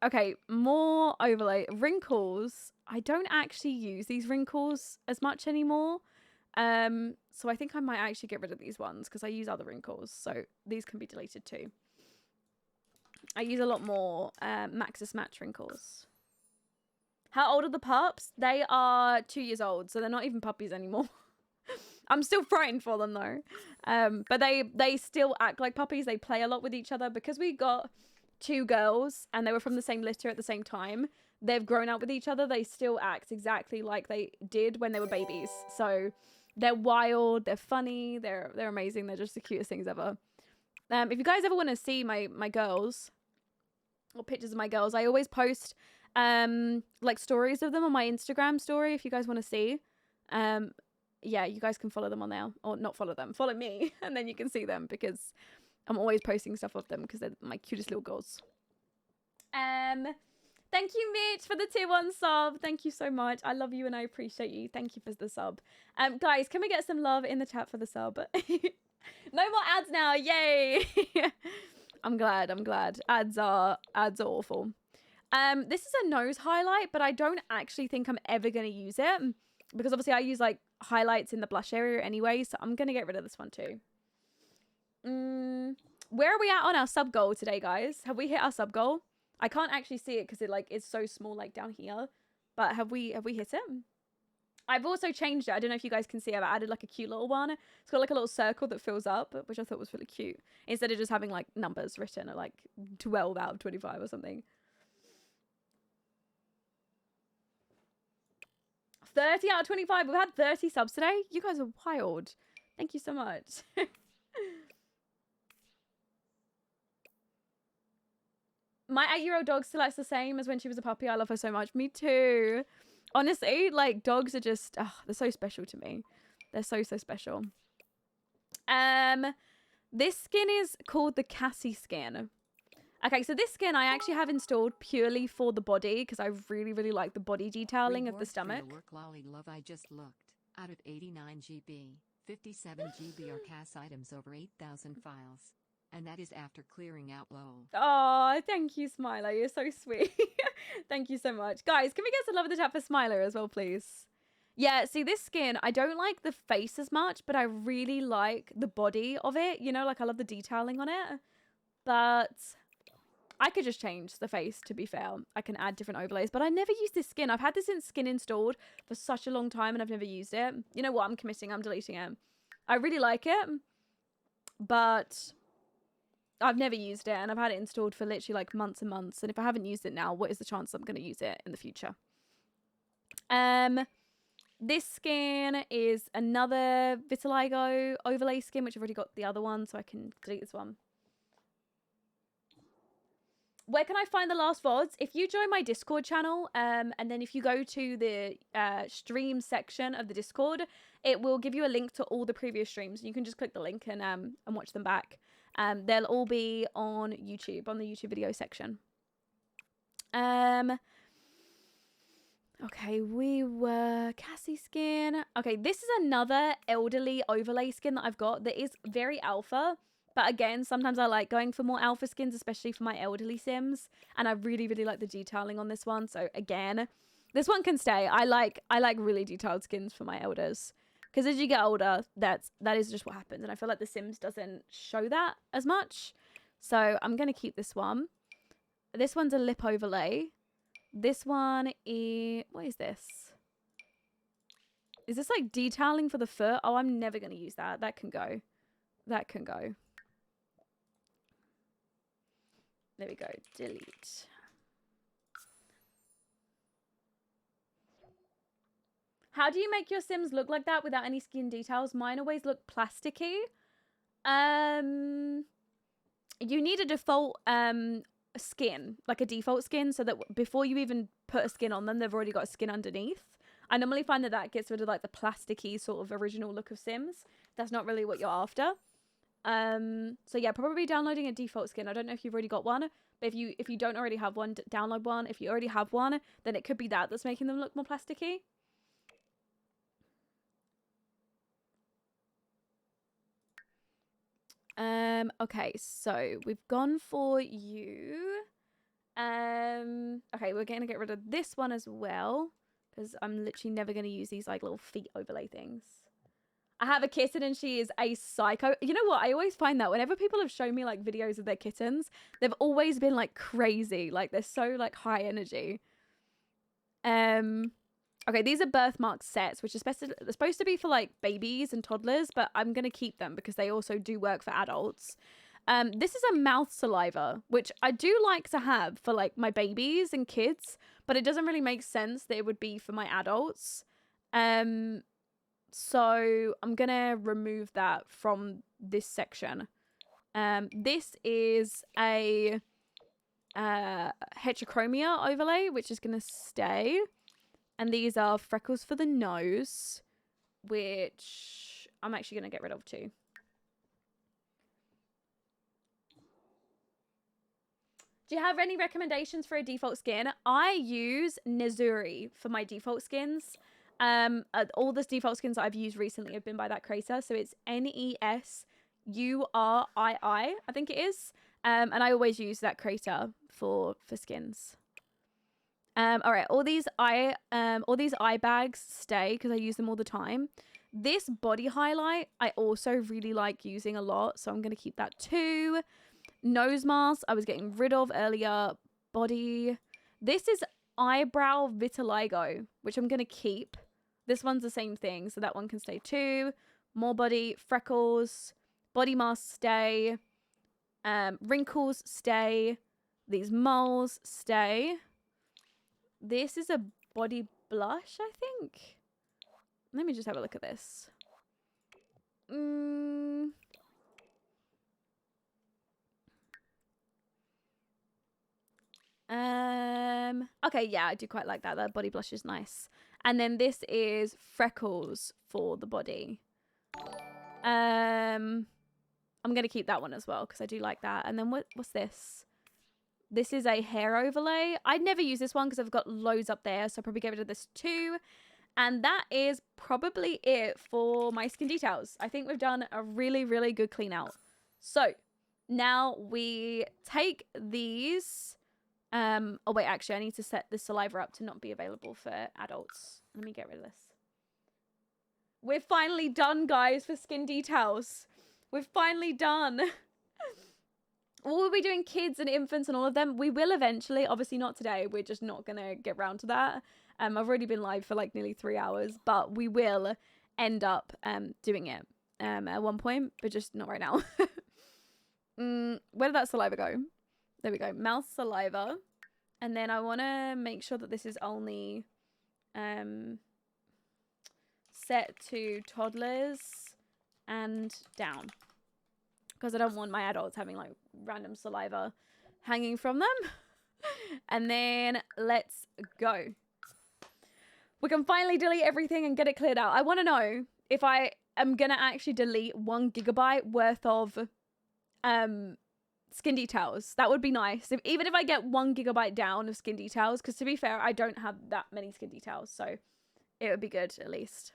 [SPEAKER 1] Okay, more overlay. Wrinkles. I don't actually use these wrinkles as much anymore. So I think I might actually get rid of these ones because I use other wrinkles. So these can be deleted too. I use a lot more Maxis Match wrinkles. How old are the pups? They are 2 years old, so they're not even puppies anymore. I'm still frightened for them though. But they still act like puppies. They play a lot with each other because we got 2 girls and they were from the same litter at the same time. They've grown up with each other. They still act exactly like they did when they were babies. So they're wild, they're funny, they're amazing. They're just the cutest things ever. If you guys ever want to see my girls or pictures of my girls, I always post like stories of them on my Instagram story if you guys want to see. Yeah, you guys can follow them on there, or not follow them, follow me, and then you can see them because I'm always posting stuff of them because they're my cutest little girls. Thank you, Mitch, for the tier 1 sub. Thank you so much. I love you and I appreciate you. Thank you for the sub. Guys, can we get some love in the chat for the sub? No more ads now. Yay. I'm glad. Ads are awful. This is a nose highlight, but I don't actually think I'm ever going to use it because obviously I use like highlights in the blush area anyway, so I'm going to get rid of this one too. Where are we at on our sub goal today, guys? Have we hit our sub goal? I can't actually see it because it like is so small like down here, but have we hit it? I've also changed it. I don't know if you guys can see. I've added like a cute little one. It's got like a little circle that fills up, which I thought was really cute. Instead of just having like numbers written at like 12 out of 25 or something. 30 out of 25. We've had 30 subs today. You guys are wild. Thank you so much. My 8-year-old dog still acts the same as when she was a puppy. I love her so much. Me too. Honestly, like, dogs are just, they're so special to me. They're so, so special. This skin is called the Cassie skin. Okay, so this skin I actually have installed purely for the body because I really, really like the body detailing of the stomach.
[SPEAKER 2] Work, Lolly Love, I just looked. Out of 89 GB, 57 GB are CAS items over 8,000 files. And that is after clearing out LOL.
[SPEAKER 1] Oh, thank you, Smiler. You're so sweet. Thank you so much. Guys, can we get some love in the chat for Smiler as well, please? Yeah, see, this skin, I don't like the face as much, but I really like the body of it. You know, like I love the detailing on it. But I could just change the face, to be fair. I can add different overlays, but I never use this skin. I've had this skin installed for such a long time and I've never used it. You know what? I'm committing. I'm deleting it. I really like it, but I've never used it and I've had it installed for literally like months and months. And if I haven't used it now, what is the chance I'm going to use it in the future? This skin is another vitiligo overlay skin, which I've already got the other one, so I can delete this one. Where can I find the last VODs? If you join my Discord channel, and then if you go to the stream section of the Discord, it will give you a link to all the previous streams. You can just click the link and watch them back. They'll all be on YouTube, on the YouTube video section. Okay, we were Cassie skin. Okay, this is another elderly overlay skin that I've got that is very alpha. But again, sometimes I like going for more alpha skins, especially for my elderly sims. And I really, really like the detailing on this one. So again, this one can stay. I like really detailed skins for my elders. Because as you get older, that is just what happens. And I feel like The Sims doesn't show that as much. So I'm going to keep this one. This one's a lip overlay. This one is... What is this? Is this like detailing for the foot? Oh, I'm never going to use that. That can go. That can go. There we go. Delete. How do you make your Sims look like that without any skin details? Mine always look plasticky. You need a default skin, like a default skin, so that before you even put a skin on them, they've already got a skin underneath. I normally find that that gets rid of like the plasticky sort of original look of Sims. That's not really what you're after. So yeah, probably downloading a default skin. I don't know if you've already got one, but if you don't already have one, download one. If you already have one, then it could be that that's making them look more plasticky. Okay, so we've gone for you. Okay, we're gonna get rid of this one as well, because I'm literally never gonna use these like little feet overlay things. I have a kitten and she is a psycho. You know what? I always find that whenever people have shown me like videos of their kittens, they've always been like crazy. Like they're so like high energy. Okay, these are birthmark sets, which are supposed to be for like babies and toddlers, but I'm going to keep them because they also do work for adults. This is a mouth saliva, which I do like to have for like my babies and kids, but it doesn't really make sense that it would be for my adults. So I'm going to remove that from this section. This is a heterochromia overlay, which is going to stay. And these are freckles for the nose, which I'm actually going to get rid of too. Do you have any recommendations for a default skin? I use Nezuri for my default skins. All the default skins that I've used recently have been by that creator. So it's Nesurii, I think it is. And I always use that creator for skins. All right, all these eye bags stay because I use them all the time. This body highlight I also really like using a lot, so I'm gonna keep that too. Nose mask I was getting rid of earlier. Body. This is eyebrow vitiligo, which I'm gonna keep. This one's the same thing, so that one can stay too. More body, freckles, body mask stay. Wrinkles stay. These moles stay. This is a body blush, I think. Let me just have a look at this. Okay, yeah, I do quite like that. That body blush is nice. And then this is freckles for the body. I'm going to keep that one as well because I do like that. And then what's this? This is a hair overlay. I'd never use this one because I've got loads up there, so I'll probably get rid of this too. And that is probably it for my skin details. I think we've done a really, really good clean out. So now we take these. Oh wait, actually I need to set the saliva up to not be available for adults. Let me get rid of this. We're finally done, guys, for skin details. We're finally done. We'll be doing kids and infants and all of them. We will eventually, obviously not today. We're just not going to get round to that. I've already been live for like nearly 3 hours, but we will end up doing it at one point, but just not right now. Where did that saliva go? There we go. Mouth saliva. And then I want to make sure that this is only set to toddlers and down. Because I don't want my adults having like random saliva hanging from them. And then let's go. We can finally delete everything and get it cleared out. I want to know if I am going to actually delete 1 GB worth of skin details. That would be nice. Even if I get 1 GB down of skin details, because to be fair, I don't have that many skin details. So it would be good at least.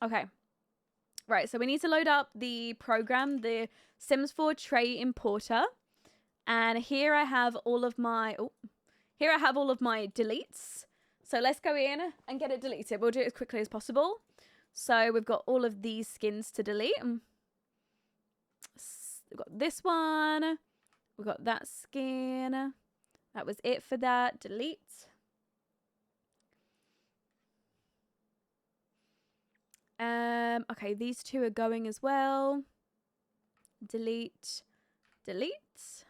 [SPEAKER 1] Okay. Right, so we need to load up the program, the Sims 4 Tray Importer. And here I have all of my deletes. So let's go in and get it deleted. We'll do it as quickly as possible. So we've got all of these skins to delete. We've got this one. We've got that skin. That was it for that. Delete. Okay, these two are going as well. Delete. Delete.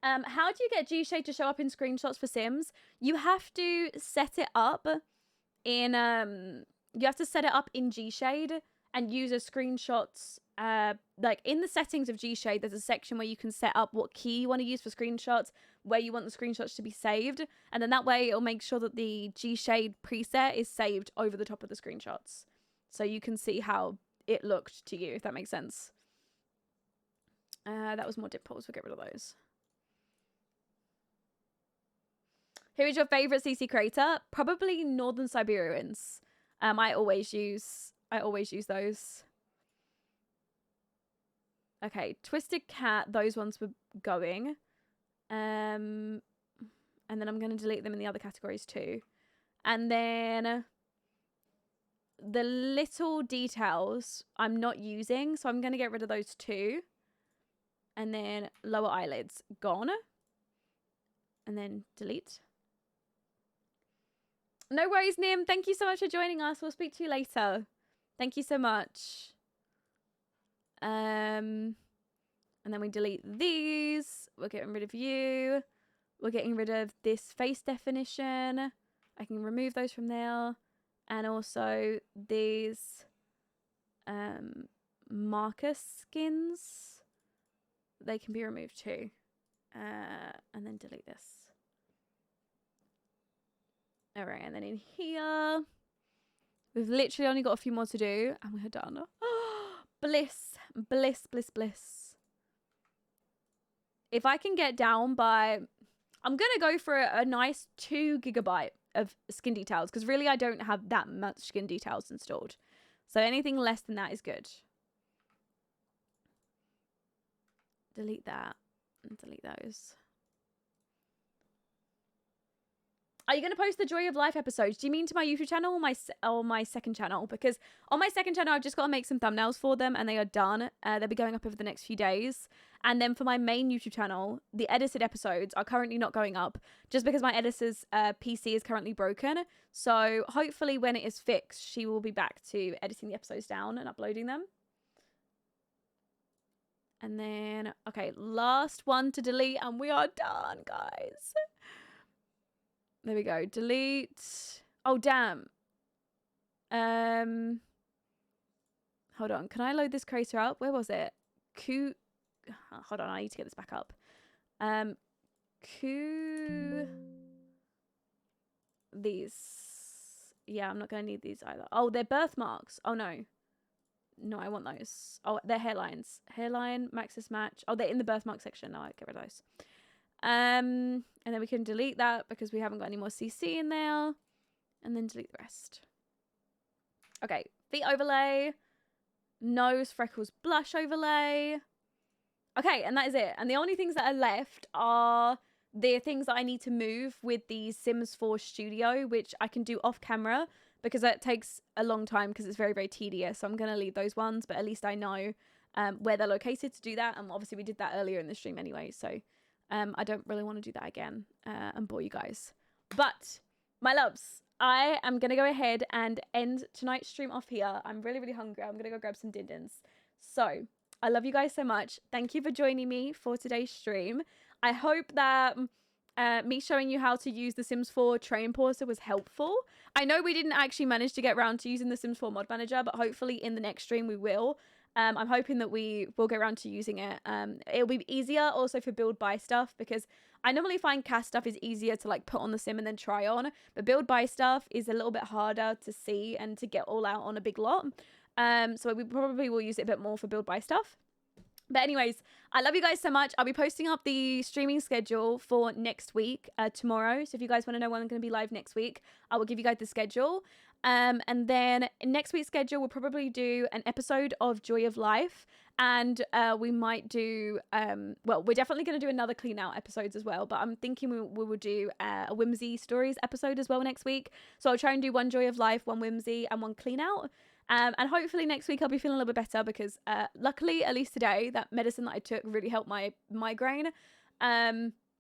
[SPEAKER 1] How do you get GSHADE to show up in screenshots for Sims? You have to set it up in GSHADE and use a screenshots. Like in the settings of GSHADE, there's a section where you can set up what key you want to use for screenshots, where you want the screenshots to be saved, and then that way it'll make sure that the GSHADE preset is saved over the top of the screenshots, so you can see how it looked to you, if that makes sense. That was more dip polls. We'll get rid of those. Who is your favorite CC creator? Probably Northern Siberians. I always use those. Okay, Twisted Cat, those ones were going. And then I'm going to delete them in the other categories too. And then the little details I'm not using, so I'm going to get rid of those too. And then lower eyelids, gone. And then delete. No worries, Nim. Thank you so much for joining us. We'll speak to you later. Thank you so much. And then we delete these. We're getting rid of you. We're getting rid of this face definition. I can remove those from there. And also these marker skins. They can be removed too. And then delete this. All right, and then in here, we've literally only got a few more to do, and we're done. Bliss, bliss, bliss, bliss. If I can get down by, I'm gonna go for a nice 2 GB of skin details, because really I don't have that much skin details installed. So anything less than that is good. Delete that and delete those. Are you going to post the Joy of Life episodes? Do you mean to my YouTube channel or my second channel? Because on my second channel, I've just got to make some thumbnails for them and they are done. They'll be going up over the next few days. And then for my main YouTube channel, the edited episodes are currently not going up just because my editor's PC is currently broken. So hopefully when it is fixed, she will be back to editing the episodes down and uploading them. And then, okay, last one to delete and we are done, guys. There we go. Delete. Oh, damn. Hold on. Can I load this creator up? Where was it? Hold on. I need to get this back up. These. Yeah, I'm not going to need these either. Oh, they're birthmarks. Oh, no. No, I want those. Oh, they're hairlines. Hairline, Maxis match. Oh, they're in the birthmark section. No, I get rid of those. And then we can delete that because we haven't got any more CC in there. And then delete the rest. Okay, feet overlay. Nose, freckles, blush overlay. Okay, and that is it. And the only things that are left are the things that I need to move with the Sims 4 Studio, which I can do off camera because that takes a long time because it's very, very tedious. So I'm going to leave those ones, but at least I know where they're located to do that. And obviously we did that earlier in the stream anyway, so... I don't really want to do that again and bore you guys. But, my loves, I am going to go ahead and end tonight's stream off here. I'm really, really hungry. I'm going to go grab some din-dins. So, I love you guys so much. Thank you for joining me for today's stream. I hope that me showing you how to use the Sims 4 Tray Importer was helpful. I know we didn't actually manage to get around to using the Sims 4 Mod Manager, but hopefully in the next stream we will. I'm hoping that we will get around to using it. It'll be easier also for build buy stuff because I normally find cast stuff is easier to like put on the sim and then try on, but build buy stuff is a little bit harder to see and to get all out on a big lot. So we probably will use it a bit more for build buy stuff. But anyways, I love you guys so much. I'll be posting up the streaming schedule for next week, tomorrow. So if you guys want to know when I'm going to be live next week, I will give you guys the schedule. And then next week's schedule, we'll probably do an episode of Joy of Life. And we might do, well, we're definitely going to do another clean out episodes as well. But I'm thinking we will do a Whimsy Stories episode as well next week. So I'll try and do one Joy of Life, one Whimsy, and one clean out. And hopefully next week I'll be feeling a little bit better because luckily, at least today, that medicine that I took really helped my migraine.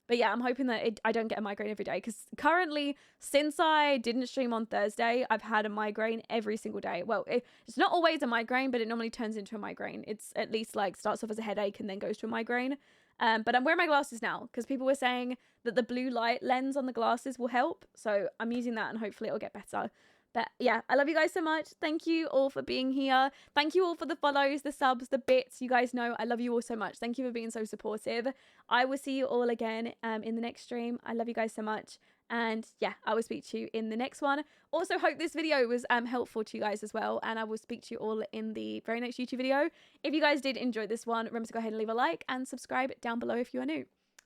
[SPEAKER 1] But yeah, I'm hoping that I don't get a migraine every day because currently, since I didn't stream on Thursday, I've had a migraine every single day. Well, it's not always a migraine, but it normally turns into a migraine. It's at least like starts off as a headache and then goes to a migraine. But I'm wearing my glasses now because people were saying that the blue light lens on the glasses will help. So I'm using that and hopefully it'll get better. But yeah, I love you guys so much. Thank you all for being here. Thank you all for the follows, the subs, the bits. You guys know I love you all so much. Thank you for being so supportive. I will see you all again in the next stream. I love you guys so much. And yeah, I will speak to you in the next one. Also, hope this video was helpful to you guys as well. And I will speak to you all in the very next YouTube video. If you guys did enjoy this one, remember to go ahead and leave a like and subscribe down below if you are new.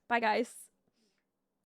[SPEAKER 1] Bye, guys.